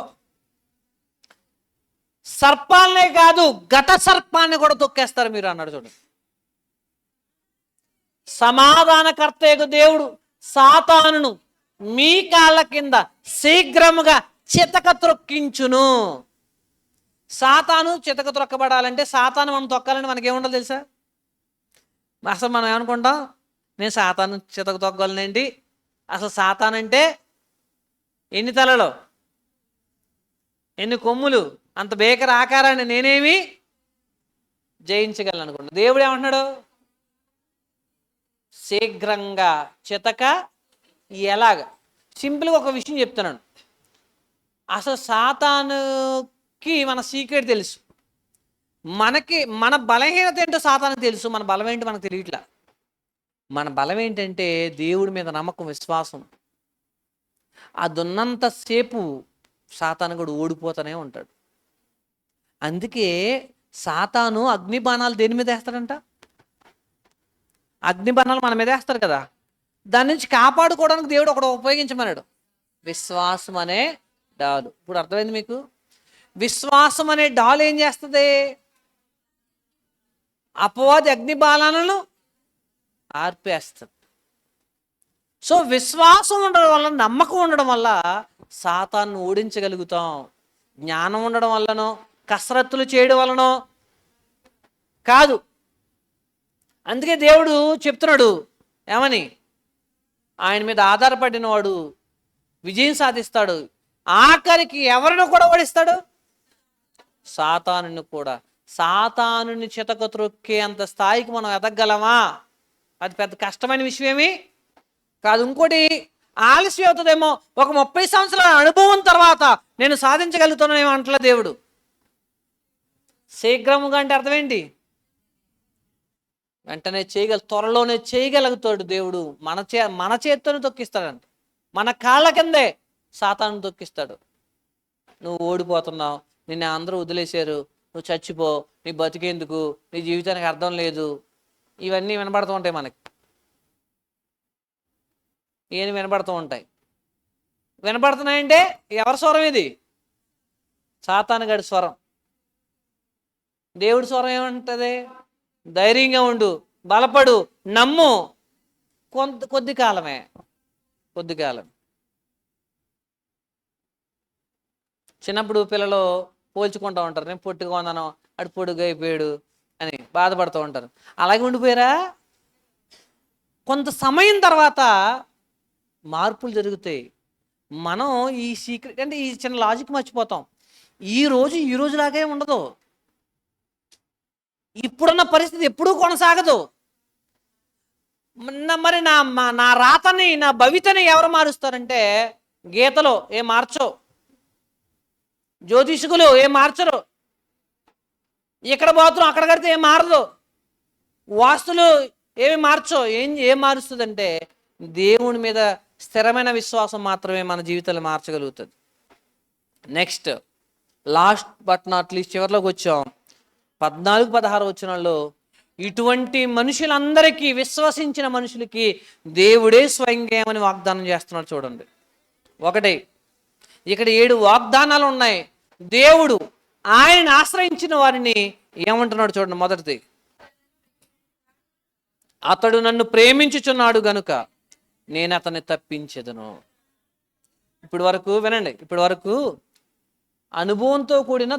Speaker 1: సర్పాలనే కాదు ఘట సర్పాన్ని కూడా తొక్కేస్తారు మీరు అన్నాడు. చూడండి, సమాధానకర్తయ్యకు దేవుడు సాతానును మీ కాళ్ళ కింద శీఘ్రముగా చితక త్రొక్కించును. సాతాను చితక త్రొక్కబడాలంటే, సాతాను మనం తొక్కాలంటే మనకేముండాలి తెలుసా? అసలు మనం ఏమనుకుంటాం, నేను సాతాను చితక తొగ్గలనండి. అసలు సాతాన్ అంటే ఎన్ని తలలు, ఎన్ని కొమ్ములు, అంత భీకర ఆకారాన్ని నేనేమి జయించగలను అనుకుంటా. దేవుడు ఏమంటున్నాడు, శీఘ్రంగా చితక. ఎలాగ? సింపుల్గా ఒక విషయం చెప్తున్నాను. అసలు సాతానుకి మన సీక్రెట్ తెలుసు, మనకి మన బలహీనత ఏంటో సాతానికి తెలుసు, మన బలం ఏంటో మనకు తెలియట్లా. మన బలం ఏంటంటే దేవుడి మీద నమ్మకం, విశ్వాసం. అది ఉన్నంతసేపు సాతాను కూడా ఓడిపోతూనే ఉంటాడు. అందుకే సాతాను అగ్నిబాణాలు దేని మీద వేస్తాడంట? అగ్నిబాణాలు మన మీద వేస్తారు కదా, దాని నుంచి కాపాడుకోవడానికి దేవుడు ఒకడు ఉపయోగించమన్నాడు, విశ్వాసం అనే డాలు. ఇప్పుడు అర్థమైంది మీకు? విశ్వాసం అనే డాలు ఏం చేస్తుంది? అపవాది అగ్నిబాణాలను ఆర్పేస్తుంది. సో విశ్వాసం ఉండడం వల్ల, నమ్మకం ఉండడం వల్ల సాతాన్ని ఓడించగలుగుతాం. జ్ఞానం ఉండడం వల్లనో, కసరత్తులు చేయడం వల్లనో కాదు. అందుకే దేవుడు చెప్తున్నాడు ఏమని, ఆయన మీద ఆధారపడిన వాడు విజయం సాధిస్తాడు. ఆఖరికి ఎవరిని కూడా ఓడిస్తాడు? సాతానుని కూడా. సాతానుని చితక త్రొక్కే అంత స్థాయికి మనం ఎదగలమా? అది పెద్ద కష్టమైన విషయమేమి కాదు. ఇంకోటి ఆలస్యం అవుతుందేమో, ఒక 30 సంవత్సరాల అనుభవం తర్వాత నేను సాధించగలుగుతానేమో అంటలే దేవుడు. శీఘ్రముగా అంటే అర్థమేంటి? వెంటనే త్వరలోనే చేయగలుగుతాడు దేవుడు. మన చేత్తోనే తొక్కిస్తాడంట, మన కాళ్ళ కిందే సాతాను తొక్కిస్తాడు. నువ్వు ఓడిపోతున్నావు, నిన్ను అందరూ వదిలేశారు, నువ్వు చచ్చిపో, నీ బతికేందుకు, నీ జీవితానికి అర్థం లేదు, ఇవన్నీ వినబడుతూ ఉంటాయి మనకి. ఏమి వినబడుతూ ఉంటాయి? వినబడుతున్నాయంటే ఎవరి స్వరం ఇది? సాతాను గడి స్వరం. దేవుడి స్వరం ఏమంటుంది? ధైర్యంగా ఉండు, బలపడు, నమ్ము, కొద్ది కాలమే, కొద్ది కాలం. చిన్నప్పుడు పిల్లలు పోల్చుకుంటూ ఉంటారు, నేను పొట్టుగా ఉన్నాను, అటు పొడుగు అయిపోయాడు అని బాధపడుతూ ఉంటారు. అలాగే ఉండిపోయారా? కొంత సమయం తర్వాత మార్పులు జరుగుతాయి. మనం ఈ సీక్రెట్ అంటే ఈ చిన్న లాజిక్ మర్చిపోతాం. ఈ రోజులాగే ఉండదు. ఇప్పుడున్న పరిస్థితి ఎప్పుడూ కొనసాగదు. మరి నా రాతని, నా భవితని ఎవరు మారుస్తారంటే, గీతలో ఏం మార్చో, జ్యోతిషకులు ఏం మార్చరు, ఇక్కడ పోతున్నాం అక్కడ కడితే ఏం మారదు, వాస్తులు ఏమి మార్చో. ఏం మారుస్తుందంటే దేవుని మీద స్థిరమైన విశ్వాసం మాత్రమే మన జీవితాలు మార్చగలుగుతుంది. Next, last but not least, చివరిలోకి వచ్చాం. 14-16 వచనాల్లో ఇటువంటి మనుషులందరికీ, విశ్వసించిన మనుషులకి దేవుడే స్వయంగా ఏమని వాగ్దానం చేస్తున్నాడు చూడండి. ఒకటి, ఇక్కడ 7 వాగ్దానాలు ఉన్నాయి. దేవుడు ఆయన ఆశ్రయించిన వారిని ఏమంటున్నాడు చూడండి. మొదటిది, అతడు నన్ను ప్రేమించుచున్నాడు గనుక నేను అతన్ని తప్పించెదను. ఇప్పటి వరకు వినండి, ఇప్పటి వరకు అనుభవంతో కూడిన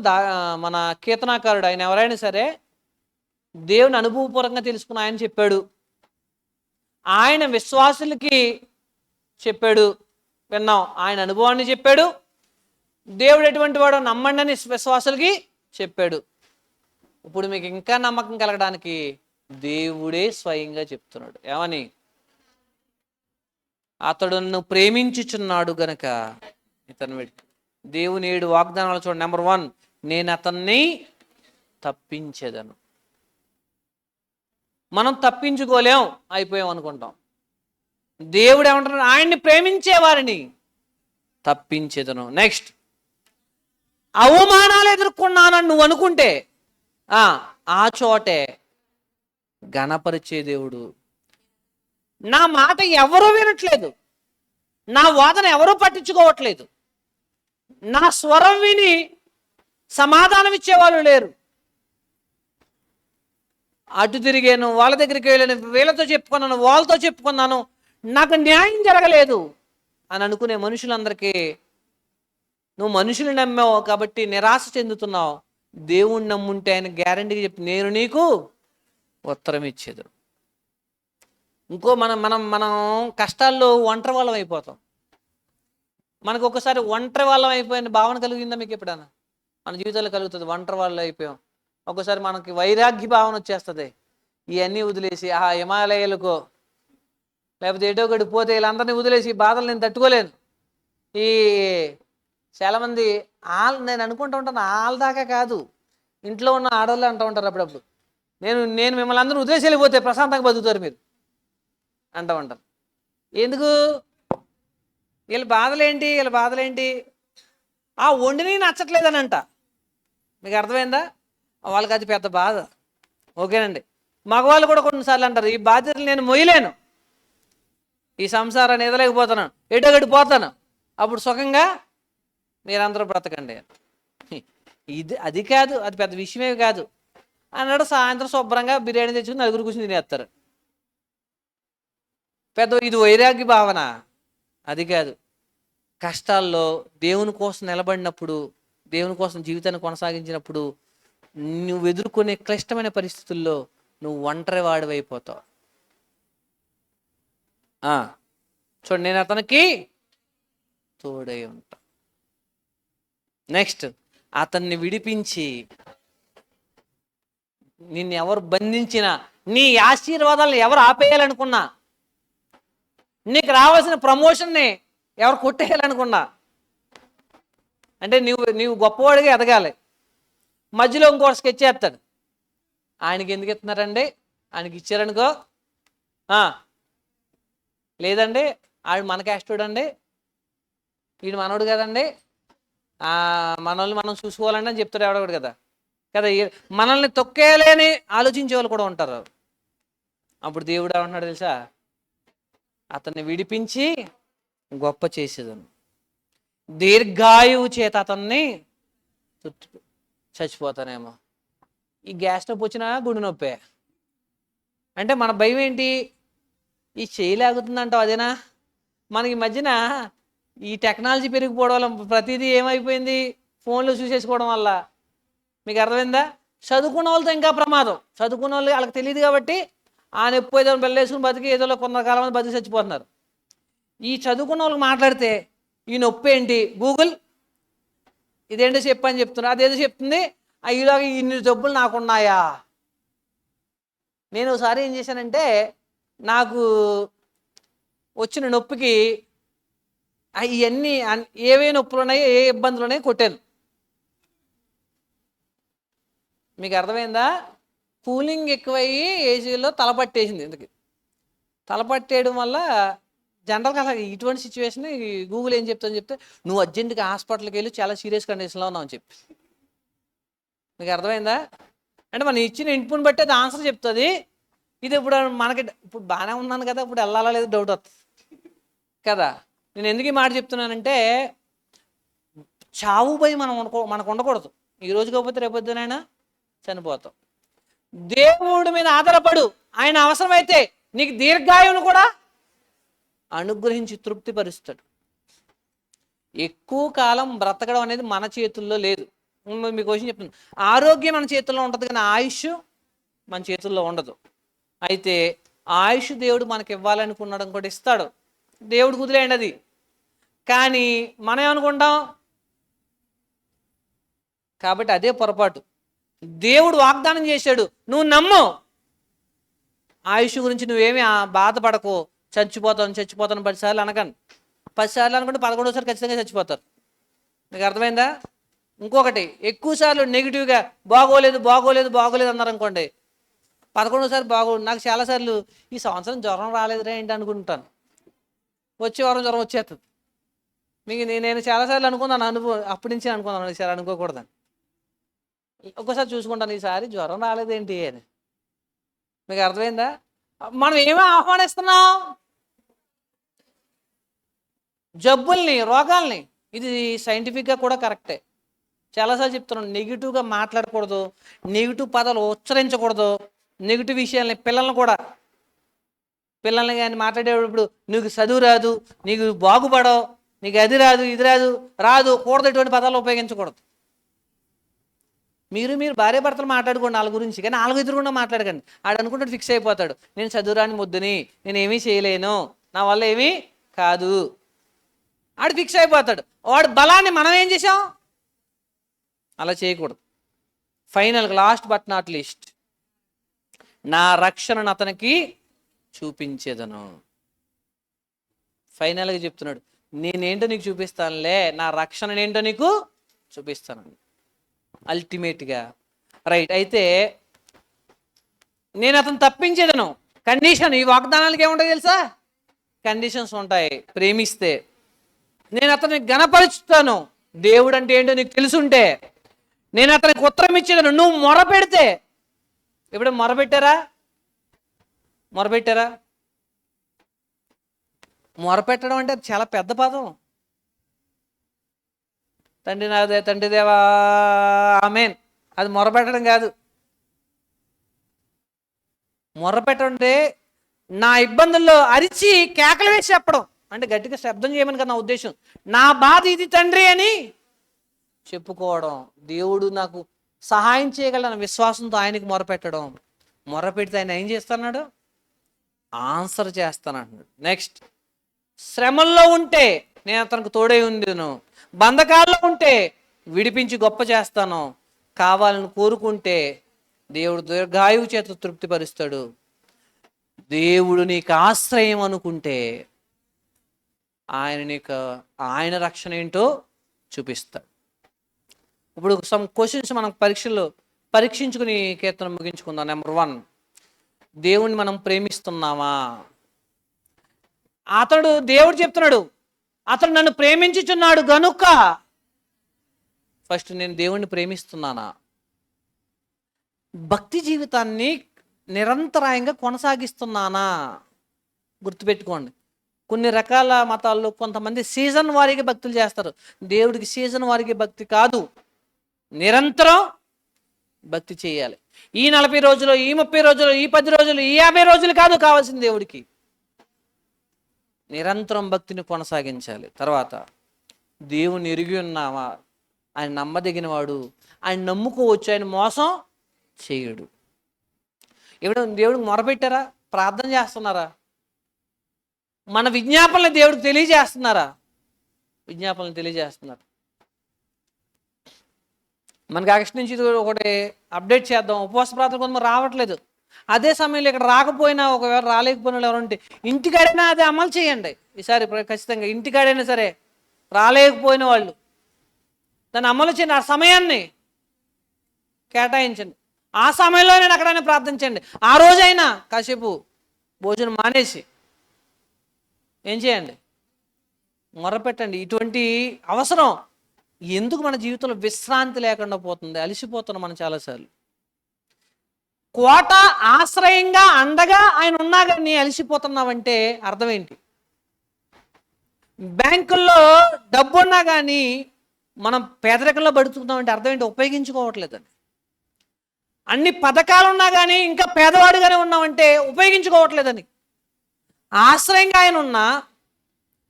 Speaker 1: మన కీర్తనాకారుడు ఆయన ఎవరైనా సరే దేవుని అనుభవపూర్వకంగా తెలుసుకుని ఆయన చెప్పాడు, ఆయన విశ్వాసులకి చెప్పాడు, విన్నాం. ఆయన అనుభవాన్ని చెప్పాడు. దేవుడు ఎటువంటి వాడో నమ్మండి అని విశ్వాసులకి చెప్పాడు. ఇప్పుడు మీకు ఇంకా నమ్మకం కలగడానికి దేవుడే స్వయంగా చెప్తున్నాడు. ఏమని? అతడు నన్ను ప్రేమించుచున్నాడు గనక ఇతను. దేవుని 7 వాగ్దానాలు చూడండి. నెంబర్ 1, నేను అతన్ని తప్పించేదను. మనం తప్పించుకోలేం, అయిపోయాం అనుకుంటాం. దేవుడు ఏమంటున్నాడు? ఆయన్ని ప్రేమించే వారిని తప్పించేదను. నెక్స్ట్, అవమానాలు ఎదుర్కొన్నానని నువ్వు అనుకుంటే ఆ చోటే ఘనపరిచే దేవుడు. నా మాట ఎవరూ వినట్లేదు, నా వాదన ఎవరూ పట్టించుకోవట్లేదు, నా స్వరం విని సమాధానం ఇచ్చేవాళ్ళు లేరు. అటు తిరిగాను, వాళ్ళ దగ్గరికి వెళ్ళాను, వీళ్ళతో చెప్పుకున్నాను, వాళ్ళతో చెప్పుకున్నాను, నాకు న్యాయం జరగలేదు అని అనుకునే మనుషులందరికీ నువ్వు మనుషులు నమ్మావు కాబట్టి నిరాశ చెందుతున్నావు. దేవుణ్ణి నమ్ముంటే ఆయన గ్యారంటీగా చెప్పి, నేను నీకు ఉత్తరం ఇచ్చేదు. ఇంకో మనం కష్టాల్లో ఒంటరి వాళ్ళం అయిపోతాం. మనకు ఒక్కసారి ఒంటరి వాళ్ళం అయిపోయిన భావన కలిగిందా మీకు ఎప్పుడైనా? మన జీవితాల్లో కలుగుతుంది. ఒంటరి వాళ్ళు అయిపోయాం, ఒక్కసారి మనకి వైరాగ్య భావన వచ్చేస్తుంది. ఇవన్నీ వదిలేసి ఆ హిమాలయాలకో లేకపోతే ఎటో గడి పోతే వీళ్ళందరినీ వదిలేసి ఈ బాధలు నేను తట్టుకోలేను. ఈ చాలామంది నేను అనుకుంటూ ఉంటాను, వాళ్ళ దాకా కాదు, ఇంట్లో ఉన్న ఆడవాళ్ళు అంటూ ఉంటారు అప్పుడప్పుడు, నేను మిమ్మల్ని అందరూ వదిలేసి వెళ్ళిపోతే ప్రశాంతంగా బతుకుతారు మీరు అంటూ ఉంటారు. ఎందుకు? వీళ్ళ బాధలేంటి? ఆ వండిని నచ్చట్లేదనంట. మీకు అర్థమైందా? వాళ్ళకి అది పెద్ద బాధ. ఓకేనండి. మగవాళ్ళు కూడా కొన్నిసార్లు అంటారు, ఈ బాధ్యతలు నేను మొయ్యలేను, ఈ సంసారాన్ని ఎదలేకపోతున్నాను, ఎటో గడిపోతాను, అప్పుడు సుఖంగా మీరందరూ బ్రతకండి. అది కాదు, అది పెద్ద విషయమే కాదు అన్నాడు. సాయంత్రం శుభ్రంగా బిర్యానీ తెచ్చుకుని నలుగురు కూర్చుని తినేస్తారు. ఇది వైరాగ్య భావన? అది కాదు. కష్టాల్లో దేవుని కోసం నిలబడినప్పుడు, దేవుని కోసం జీవితాన్ని కొనసాగించినప్పుడు, నువ్వు ఎదుర్కొనే క్లిష్టమైన పరిస్థితుల్లో నువ్వు ఒంటరి వాడివైపోతావు. చూడండి, నేను అతనికి తోడై ఉంటా. నెక్స్ట్, అతన్ని విడిపించి, నిన్ను ఎవరు బంధించినా, నీ ఆశీర్వాదాలను ఎవరు ఆపేయాలనుకున్నా, నీకు రావాల్సిన ప్రమోషన్ని ఎవరు కొట్టేయాలనుకున్నా, అంటే నీవు గొప్పవాడిగా ఎదగాలి, మధ్యలో ఇంకోటి స్కెచ్ చేస్తాడు. ఆయనకి ఎందుకు ఇస్తున్నారండి? ఆయనకి ఇచ్చారనుకో, లేదండి ఆడు మన క్యాస్టోడు అండి, వీడు మనోడు కదండి, మనల్ని మనం చూసుకోవాలండి అని చెప్తాడు ఎవడొకడు కదా. మనల్ని తొక్కేయాలని ఆలోచించే వాళ్ళు కూడా ఉంటారు. అప్పుడు దేవుడు ఏమంటున్నాడు తెలుసా? అతన్ని విడిపించి గొప్ప చేసేదను, దీర్ఘాయువు చేత అతన్ని చచ్చిపోతానేమో. ఈ గ్యాస్ నొప్పి వచ్చినా గుండె నొప్పే. అంటే మన భయం ఏంటి? ఈ చేయలేగుతుందంటావు, అదేనా? మనకి మధ్యన ఈ టెక్నాలజీ పెరిగిపోవడం వల్ల ప్రతిదీ ఏమైపోయింది? ఫోన్లో చూసేసుకోవడం వల్ల. మీకు అర్థమైందా? చదువుకున్న వాళ్ళతో ఇంకా ప్రమాదం. చదువుకున్న వాళ్ళు వాళ్ళకి తెలియదు కాబట్టి ఆ నొప్పి ఏదో బెల్లేసుకుని బతికి ఏదో కొంతకాలం మంది బతికి చచ్చిపోతున్నారు. ఈ చదువుకున్న వాళ్ళకి మాట్లాడితే ఈ నొప్పి ఏంటి, గూగుల్ ఇదేంటో చెప్పని చెప్తున్నా, అదేదో చెప్తుంది, ఈలోగా ఇన్ని జబ్బులు నాకున్నాయా. నేను ఒకసారి ఏం చేశానంటే, నాకు వచ్చిన నొప్పికి ఇవన్నీ ఏవే నొప్పులు ఉన్నాయో, ఏ ఇబ్బందులు ఉన్నాయో కొట్టాను. మీకు అర్థమైందా? కూలింగ్ ఎక్కువయ్యి ఏసీలో తలపట్టేసింది. ఎందుకు తలపట్టేయడం వల్ల జనరల్గా అసలు ఇటువంటి సిచ్యువేషన్ గూగుల్ ఏం చెప్తుందని చెప్తే, నువ్వు అర్జెంటుగా హాస్పిటల్కి వెళ్ళి చాలా సీరియస్ కండిషన్లో ఉన్నావు అని చెప్పి. మీకు అర్థమైందా? అంటే మనం ఇచ్చిన ఇన్పుట్ని బట్టి అది ఆన్సర్ చెప్తుంది. ఇది ఇప్పుడు ఇప్పుడు బాగానే ఉన్నాను కదా, ఇప్పుడు వెళ్ళాలా లేదు డౌట్ వస్తుంది కదా. నేను ఎందుకు ఈ మాట చెప్తున్నానంటే, చావు భయం మనకు ఉండకూడదు. ఈరోజు కాకపోతే రేపొద్దునైనా చనిపోతాం. దేవుడి మీద ఆధారపడు. ఆయన అవసరమైతే నీకు దీర్ఘాయువును కూడా అనుగ్రహించి తృప్తిపరుస్తాడు. ఎక్కువ కాలం బ్రతకడం అనేది మన చేతుల్లో లేదు. మీకు విషయం చెప్తున్నాను, ఆరోగ్యం మన చేతుల్లో ఉంటుంది కానీ ఆయుష్ మన చేతుల్లో ఉండదు. అయితే ఆయుష్ దేవుడు మనకి ఇవ్వాలనుకున్నాడు కూడా ఇస్తాడు. దేవుడు కుదిలేయండి అది. కానీ మనం ఏమనుకుంటాం? కాబట్టి అదే పొరపాటు. దేవుడు వాగ్దానం చేశాడు, నువ్వు నమ్ము, ఆయుష్ గురించి నువ్వేమీ బాధపడకు, చచ్చిపోతాను 10 సార్లు అనకండి. 10 సార్లు అనుకుంటే 11వ సారి ఖచ్చితంగా చచ్చిపోతారు. మీకు అర్థమైందా? ఇంకొకటి, ఎక్కువ సార్లు నెగిటివ్గా బాగోలేదు అన్నారు అనుకోండి, 11వ సారి బాగోదు. నాకు చాలాసార్లు ఈ సంవత్సరం జ్వరం రాలేదురా ఏంటి అనుకుంటాను, వచ్చే వారం జ్వరం వచ్చేస్తుంది. నేను చాలాసార్లు అనుకున్నాను, అప్పటి నుంచి అనుకున్నాను ఈసారి అనుకోకూడదని. ఒక్కోసారి చూసుకుంటాను, ఈసారి జ్వరం రాలేదేంటి అని. మీకు అర్థమైందా? మనం ఏమీ ఆహ్వానిస్తున్నాం? జబ్బుల్ని, రోగాల్ని. ఇది సైంటిఫిక్గా కూడా కరెక్టే. చాలాసార్లు చెప్తున్నాను, నెగిటివ్గా మాట్లాడకూడదు, నెగిటివ్ పదాలు ఉచ్చరించకూడదు, నెగిటివ్ విషయాల్ని. పిల్లల్ని కానీ మాట్లాడేటప్పుడు నీకు చదువు రాదు, నీకు బాగుపడవు, నీకు అది రాదు, ఇది రాదు కూడదు, ఇటువంటి పదాలు ఉపయోగించకూడదు. మీరు భార్య భర్తలు మాట్లాడుకోండి వాళ్ళ గురించి, కానీ వాళ్ళ ఎదురుగుండా మాట్లాడకండి. ఆడు అనుకుంటాడు, ఫిక్స్ అయిపోతాడు, నేను చదువురాని ముద్దుని, నేను ఏమీ చేయలేను, నా వల్ల ఏమీ కాదు, ఆడు ఫిక్స్ అయిపోతాడు. వాడు బలాన్ని మనం ఏం చేసాం? అలా చేయకూడదు. ఫైనల్గా లాస్ట్ బట్ నాట్ లీస్ట్, నా రక్షణను అతనికి చూపించేదను. ఫైనల్గా చెప్తున్నాడు, నేనేంటో నీకు చూపిస్తానులే, నా రక్షణ ఏంటో నీకు చూపిస్తాను అల్టిమేట్గా. రైట్, అయితే నేను అతను తప్పించేదను. కండిషన్, ఈ వాగ్దానాలకి ఏముంటాయి తెలుసా? కండిషన్స్ ఉంటాయి. ప్రేమిస్తే నేను అతన్ని గణపరుచుతాను. దేవుడు అంటే ఏంటో నీకు తెలుసుంటే నేను అతనికి ఉత్తరం ఇచ్చేదను. నువ్వు మొర పెడితే, ఇప్పుడు మొరపెట్టారా? మొరపెట్టడం అంటే చాలా పెద్ద పదం. తండ్రి నాదే, తండ్రి దేవా ఆమేన్, అది మొరపెట్టడం కాదు. మొరపెట్టడం అంటే నా ఇబ్బందుల్లో అరిచి కేకలు వేసి చెప్పడం, అంటే గట్టిగా శబ్దం చేయమని కదా నా ఉద్దేశం. నా బాధ ఇది తండ్రి అని చెప్పుకోవడం. దేవుడు నాకు సహాయం చేయగలన విశ్వాసంతో ఆయనకి మొరపెట్టడం. మొరపెడితే ఆయన ఏం చేస్తున్నాడు? ఆన్సర్ చేస్తానంటున్నాడు. నెక్స్ట్, శ్రమల్లో ఉంటే నేను అతనికి తోడై ఉండును, బంధకాల్లో ఉంటే విడిపించి గొప్ప చేస్తాను, కావాలని కోరుకుంటే దేవుడు దీర్ఘాయువు చేత తృప్తిపరుస్తాడు, దేవుడు నీకు ఆశ్రయం అనుకుంటే ఆయన రక్షణ ఏంటో చూపిస్తాడు. ఇప్పుడు సమ్ క్వశ్చన్స్ మనం పరీక్షించుకుని కీర్తన ముగించుకుందాం. నెంబర్ 1, దేవుణ్ణి మనం ప్రేమిస్తున్నామా? దేవుడు చెప్తున్నాడు, అతడు నన్ను ప్రేమించుచున్నాడు గనుక. ఫస్ట్, నేను దేవుణ్ణి ప్రేమిస్తున్నానా? భక్తి జీవితాన్ని నిరంతరాయంగా కొనసాగిస్తున్నానా? గుర్తుపెట్టుకోండి, కొన్ని రకాల మతాల్లో కొంతమంది సీజన్ వారీగా భక్తులు చేస్తారు. దేవుడికి సీజన్ వారీగా భక్తి కాదు, నిరంతరం భక్తి చేయాలి. ఈ 40 రోజులు, ఈ 30 రోజులు, ఈ 10 రోజులు, ఈ 50 రోజులు కాదు కావాల్సింది. దేవుడికి నిరంతరం భక్తిని కొనసాగించాలి. తర్వాత, దేవుని ఎరిగి ఉన్నావా? ఆయన నమ్మదగిన వాడు, ఆయన నమ్ముకోవచ్చు, ఆయన మోసం చేయడు. ఇప్పుడు దేవుడికి మొరపెట్టారా? ప్రార్థన చేస్తున్నారా? మన విజ్ఞాపనలు దేవుడికి తెలియజేస్తున్నారా? విజ్ఞాపనలు తెలియజేస్తున్నారు. మనకి ఆగస్టు నుంచి ఒకటి అప్డేట్ చేద్దాం. ఉపవాస ప్రార్థన కొంతమంది రావట్లేదు. అదే సమయంలో ఇక్కడ రాకపోయినా, ఒకవేళ రాలేకపోయిన వాళ్ళు ఎవరంటే, ఇంటికాడైనా అదే అమలు చేయండి. ఈసారి ఖచ్చితంగా ఇంటికాడైనా సరే రాలేకపోయిన వాళ్ళు దాన్ని అమలు చేయండి. ఆ సమయాన్ని కేటాయించండి. ఆ సమయంలో నేను అక్కడైనా ప్రార్థించండి. ఆ రోజైనా కాసేపు భోజనం మానేసి ఏం చేయండి? మొరపెట్టండి. ఇటువంటి అవసరం. ఎందుకు మన జీవితంలో విశ్రాంతి లేకుండా పోతుంది? అలసిపోతున్నాం మనం చాలాసార్లు. కోట ఆశ్రయంగా అండగా ఆయన ఉన్నా కానీ అలసిపోతున్నావంటే అర్థం ఏంటి? బ్యాంకుల్లో డబ్బు ఉన్నా కానీ మనం పేదరికంలో బతుకుతున్నామంటే అర్థం ఏంటి? ఉపయోగించుకోవట్లేదని. అన్ని పథకాలు ఉన్నా కానీ ఇంకా పేదవాడిగానే ఉన్నామంటే ఉపయోగించుకోవట్లేదని. ఆశ్రయంగా ఆయన ఉన్నా,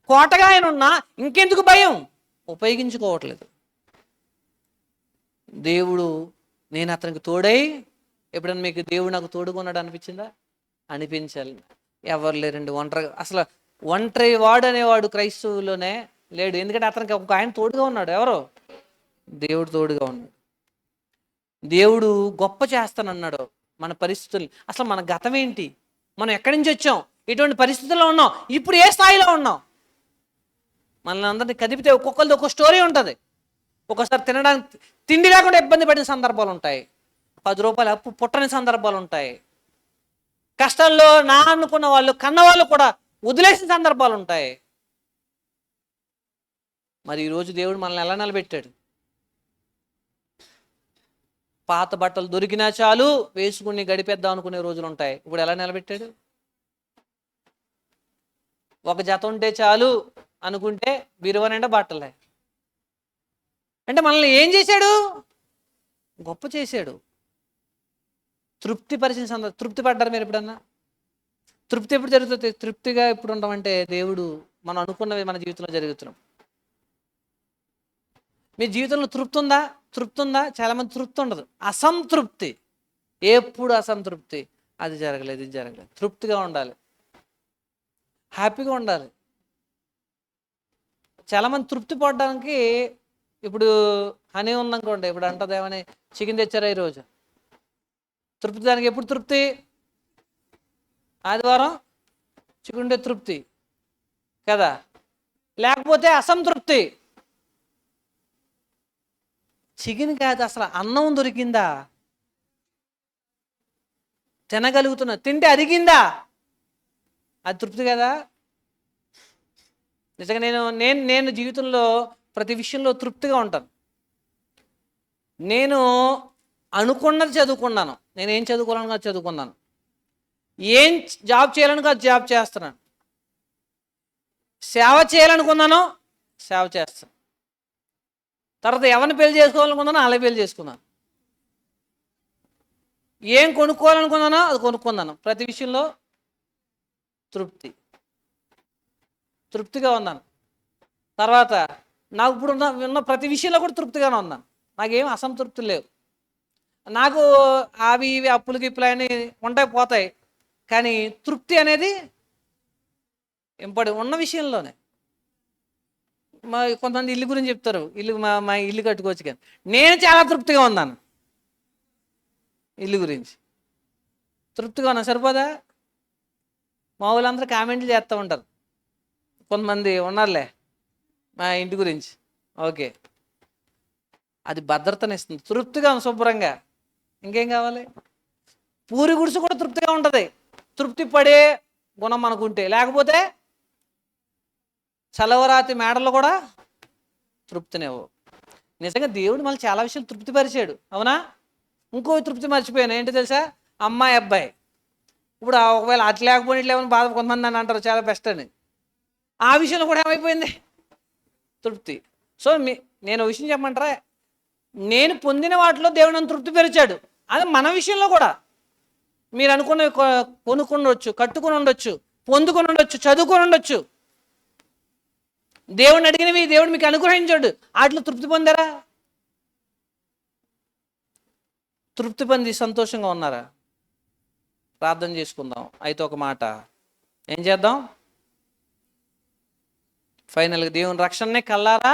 Speaker 1: కోటగా ఆయన ఉన్నా ఇంకెందుకు భయం? ఉపయోగించుకోవట్లేదు. దేవుడు, నేను అతనికి తోడై, ఎప్పుడన్నా మీకు దేవుడు నాకు తోడుగా ఉన్నాడు అనిపించిందా? అనిపించాలి. ఎవరు లేరండి ఒంటరిగా. అసలు ఒంటరి వాడు అనేవాడు క్రైస్తవులోనే లేడు. ఎందుకంటే అతనికి ఒక ఆయన తోడుగా ఉన్నాడు. ఎవరు? దేవుడు తోడుగా ఉన్నాడు. దేవుడు గొప్ప చేస్తానన్నాడు. మన పరిస్థితులు, అసలు మన గతం ఏంటి, మనం ఎక్కడి నుంచి వచ్చాం, ఎటువంటి పరిస్థితుల్లో ఉన్నాం, ఇప్పుడు ఏ స్థాయిలో ఉన్నాం, మనల్ని అందరినీ కదిపితే ఒక్కొక్కరిది ఒక్కొక్క స్టోరీ ఉంటుంది. ఒక్కోసారి తినడానికి తిండి లేకుండా ఇబ్బంది పడిన సందర్భాలు ఉంటాయి. 10 రూపాయలు అప్పు పుట్టని సందర్భాలు ఉంటాయి. కష్టాల్లో నా అనుకున్న వాళ్ళు, కన్నవాళ్ళు కూడా వదిలేసిన సందర్భాలు ఉంటాయి. మరి ఈరోజు దేవుడు మనల్ని ఎలా నిలబెట్టాడు? పాత బట్టలు దొరికినా చాలు వేసుకుని గడిపేద్దాం అనుకునే రోజులు ఉంటాయి. ఇప్పుడు ఎలా నిలబెట్టాడు? ఒక జత ఉంటే చాలు అనుకుంటే బీరువా నిండా బట్టలే. అంటే మనల్ని ఏం చేశాడు? గొప్ప చేశాడు. తృప్తి పడ్డారు మీరు ఎప్పుడన్నా? తృప్తి ఎప్పుడు జరుగుతుంది? తృప్తిగా ఎప్పుడు ఉంటామంటే దేవుడు మనం అనుకున్నవి మన జీవితంలో జరుగుతున్నాం. మీ జీవితంలో తృప్తి ఉందా? తృప్తి ఉందా? చాలామంది తృప్తి ఉండదు, అసంతృప్తి, ఎప్పుడు అసంతృప్తి. అది జరగలేదు, ఇది జరగలేదు. తృప్తిగా ఉండాలి, హ్యాపీగా ఉండాలి. చాలామంది తృప్తి పడడానికి, ఇప్పుడు హనీ ఉందనుకోండి, ఇప్పుడు అంటది ఏమని, చికెన్ తెచ్చారా ఈరోజు, తృప్తి. దానికి ఎప్పుడు తృప్తి? ఆదివారం చికెన్ ఉంటే తృప్తి కదా, లేకపోతే అసంతృప్తి. చికెన్ కాదు, అసలు అన్నం దొరికిందా, తినగలుగుతున్నా, తింటే అరిగిందా, అది తృప్తి కదా. నిజంగా నేను నేను నేను జీవితంలో ప్రతి విషయంలో తృప్తిగా ఉంటాను. నేను అనుకున్నది చదువుకున్నాను, నేను ఏం చదువుకోవాలని కాదు చదువుకున్నాను, ఏం జాబ్ చేయాలని కాదు జాబ్ చేస్తున్నాను, సేవ చేయాలనుకున్నాను సేవ చేస్తాను, తర్వాత ఎవరిని పెళ్లి చేసుకోవాలనుకున్నానో అలా పెళ్లి చేసుకున్నాను, ఏం కొనుక్కోవాలనుకున్నానో అది కొనుక్కున్నాను. ప్రతి విషయంలో తృప్తిగా ఉన్నాను. తర్వాత నాకు ఇప్పుడు ఉన్న ప్రతి విషయంలో కూడా తృప్తిగానే ఉన్నాను, నాకేం అసంతృప్తి లేవు. నాకు అవి ఇవి అప్పులు గిప్పులు అని ఉంటాయి పోతాయి, కానీ తృప్తి అనేది ఉన్న విషయంలోనే. కొంతమంది ఇల్లు గురించి చెప్తారు, ఇల్లు మా ఇల్లు కట్టుకోవచ్చు, కానీ నేను చాలా తృప్తిగా ఉన్నాను. ఇల్లు గురించి తృప్తిగా ఉన్నాను, సరిపోదా? మా వాళ్ళందరూ కామెంట్లు చేస్తూ ఉంటారు, కొంతమంది ఉన్నారులే మా ఇంటి గురించి. ఓకే, అది భద్రతనిస్తుంది, తృప్తిగా ఉంది శుభ్రంగా. ఇంకేం కావాలి? పూరి గుడిసు కూడా తృప్తిగా ఉంటుంది, తృప్తి పడే గుణం మనకుంటే. లేకపోతే చలవరాతి మేడలు కూడా తృప్తినివ్వవు. నిజంగా దేవుడు మళ్ళీ చాలా విషయాలు తృప్తిపరిచాడు, అవునా? ఇంకో తృప్తి మర్చిపోయాను, ఏంటి తెలుసా? అమ్మాయి అబ్బాయి. ఇప్పుడు ఒకవేళ అట్లా లేకపోయినా ఇట్లా ఏమైనా బాధ, కొంతమంది నన్ను అంటారు చాలా బెస్ట్ అని. ఆ విషయంలో కూడా ఏమైపోయింది? తృప్తి. సో నేను విషయం చెప్పమంటారా, నేను పొందిన వాటిలో దేవుడు నన్ను తృప్తిపరిచాడు. అది మన విషయంలో కూడా. మీరు అనుకున్నవి కొనుక్కొని ఉండొచ్చు, కట్టుకుని ఉండొచ్చు, పొందుకొని ఉండొచ్చు, చదువుకొని ఉండొచ్చు, దేవుడిని అడిగినవి దేవుడు మీకు అనుగ్రహించాడు, వాటిలో తృప్తి పొందారా? తృప్తి పొంది సంతోషంగా ఉన్నారా? ప్రార్థన చేసుకుందాం. అయితే ఒక మాట ఏం చేద్దాం? ఫైనల్గా దేవుని రక్షణనే కల్లారా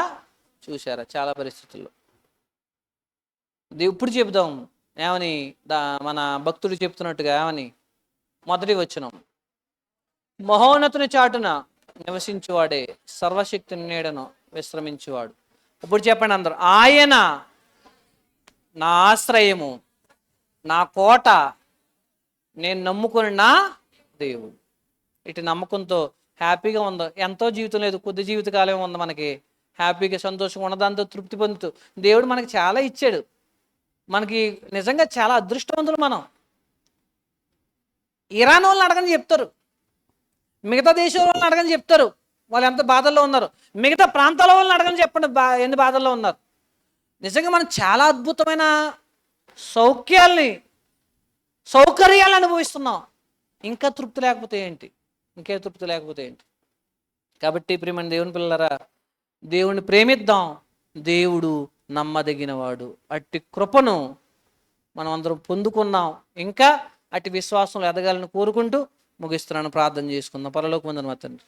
Speaker 1: చూశారా చాలా పరిస్థితుల్లో. ఇప్పుడు చెబుదాం ఏమని, మన భక్తుడు చెప్తున్నట్టుగా ఏమని, మొదటి వచనం, మహోన్నతుని చాటున నివసించువాడే సర్వశక్తిని నీడను విశ్రమించువాడు. ఇప్పుడు చెప్పండి అందరూ, ఆయన నా ఆశ్రయము, నా కోట, నేను నమ్ముకుని నా దేవుడు. ఇటు నమ్మకంతో హ్యాపీగా ఉందో, ఎంతో జీవితం లేదు, కొద్ది జీవితకాలం ఉంది మనకి, హ్యాపీగా సంతోషంగా ఉన్న దాంతో తృప్తి పొందుతూ దేవుడు మనకి చాలా ఇచ్చాడు. మనకి నిజంగా చాలా అదృష్టవంతులు మనం. ఇరాన్ వాళ్ళని అడగని చెప్తారు, మిగతా దేశం వాళ్ళని అడగని చెప్తారు వాళ్ళు ఎంత బాధల్లో ఉన్నారు, మిగతా ప్రాంతాల వాళ్ళని అడగని చెప్పండి ఎన్ని బాధల్లో ఉన్నారు. నిజంగా మనం చాలా అద్భుతమైన సౌకర్యాలను అనుభవిస్తున్నాం. ఇంకా తృప్తి లేకపోతే ఏంటి? ఇంకే తృప్తి లేకపోతే ఏంటి? కాబట్టి ప్రియమైన దేవుని పిల్లలారా, దేవుణ్ణి ప్రేమిద్దాం. దేవుడు నమ్మదగినవాడు. అట్టి కృపను మనం అందరం పొందుకున్నాం. ఇంకా అట్టి విశ్వాసంలో ఎదగాలని కోరుకుంటూ ముగిస్తున్నాను. ప్రార్థన చేసుకుందాం. పరలోకమందున మా తండ్రి,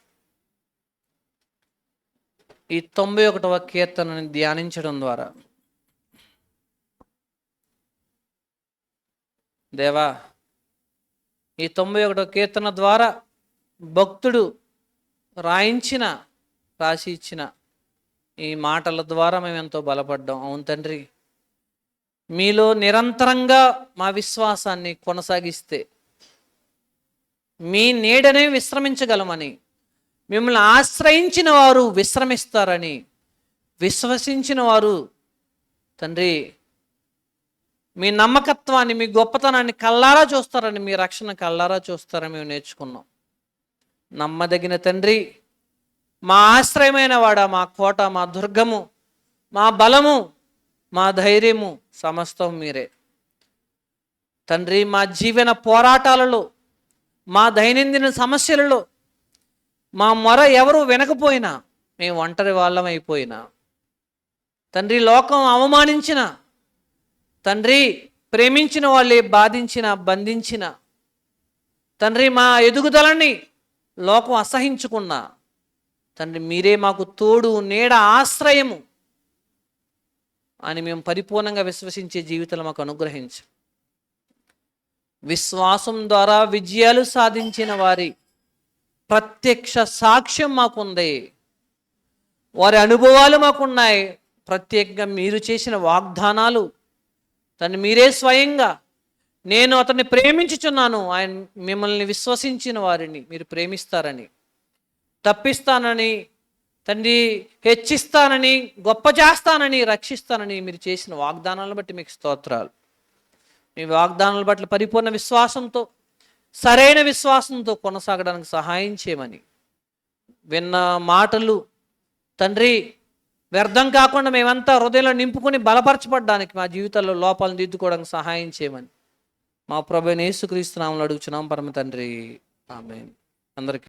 Speaker 1: ఈ 91వ కీర్తనని ధ్యానించడం ద్వారా దేవా, ఈ 91వ కీర్తన ద్వారా భక్తుడు రాసి ఇచ్చిన ఈ మాటల ద్వారా మేము ఎంతో బలపడ్డాం. అవును తండ్రి, మీలో నిరంతరంగా మా విశ్వాసాన్ని కొనసాగిస్తే మీ నీడనే విశ్రమించగలమని, మిమ్మల్ని ఆశ్రయించిన వారు విశ్రమిస్తారని, విశ్వసించిన వారు తండ్రి మీ నమ్మకత్వాన్ని, మీ గొప్పతనాన్ని కల్లారా చూస్తారని, మీ రక్షణ కల్లారా చూస్తారని మేము నేర్చుకున్నాం. నమ్మదగిన తండ్రి, మా ఆశ్రయమైన వాడా, మా కోట, మా దుర్గము, మా బలము, మా ధైర్యము, సమస్తం మీరే తండ్రి. మా జీవన పోరాటాలలో, మా దైనందిన సమస్యలలో మా మొర ఎవరు వినకపోయినా, మేము ఒంటరి వాళ్ళం అయిపోయినా తండ్రి, లోకం అవమానించిన, తండ్రి, ప్రేమించిన వాళ్ళే బాధించిన, బంధించిన, తండ్రి మా ఎదుగుదలని లోకం అసహించుకున్నా, తండ్రి మీరే మాకు తోడు, నీడ, ఆశ్రయము అని మేము పరిపూర్ణంగా విశ్వసించే జీవితాలు మాకు అనుగ్రహించు. విశ్వాసం ద్వారా విజయాలు సాధించిన వారి ప్రత్యక్ష సాక్ష్యం మాకుంది, వారి అనుభవాలు మాకున్నాయి. ప్రత్యేకంగా మీరు చేసిన వాగ్దానాలు తండ్రి, మీరే స్వయంగా నేను అతన్ని ప్రేమించుచున్నాను, ఆయన మిమ్మల్ని విశ్వసించిన వారిని మీరు ప్రేమిస్తారని, తప్పిస్తానని, తండ్రి హెచ్చిస్తానని, గొప్ప చేస్తానని, రక్షిస్తానని మీరు చేసిన వాగ్దానాలను బట్టి మీకు స్తోత్రాలు. మీ వాగ్దానాల పట్ల పరిపూర్ణ విశ్వాసంతో, సరైన విశ్వాసంతో కొనసాగడానికి సహాయం చేయమని, విన్న మాటలు తండ్రి వ్యర్థం కాకుండా మేమంతా హృదయంలో నింపుకొని బలపరచబడ్డానికి, మా జీవితాల్లో లోపాలను దిద్దుకోవడానికి సహాయం చేయమని మా ప్రభువైన యేసుక్రీస్తు నామములో అడుగుచున్నాం పరమ తండ్రి, ఆమేన్. అందరికీ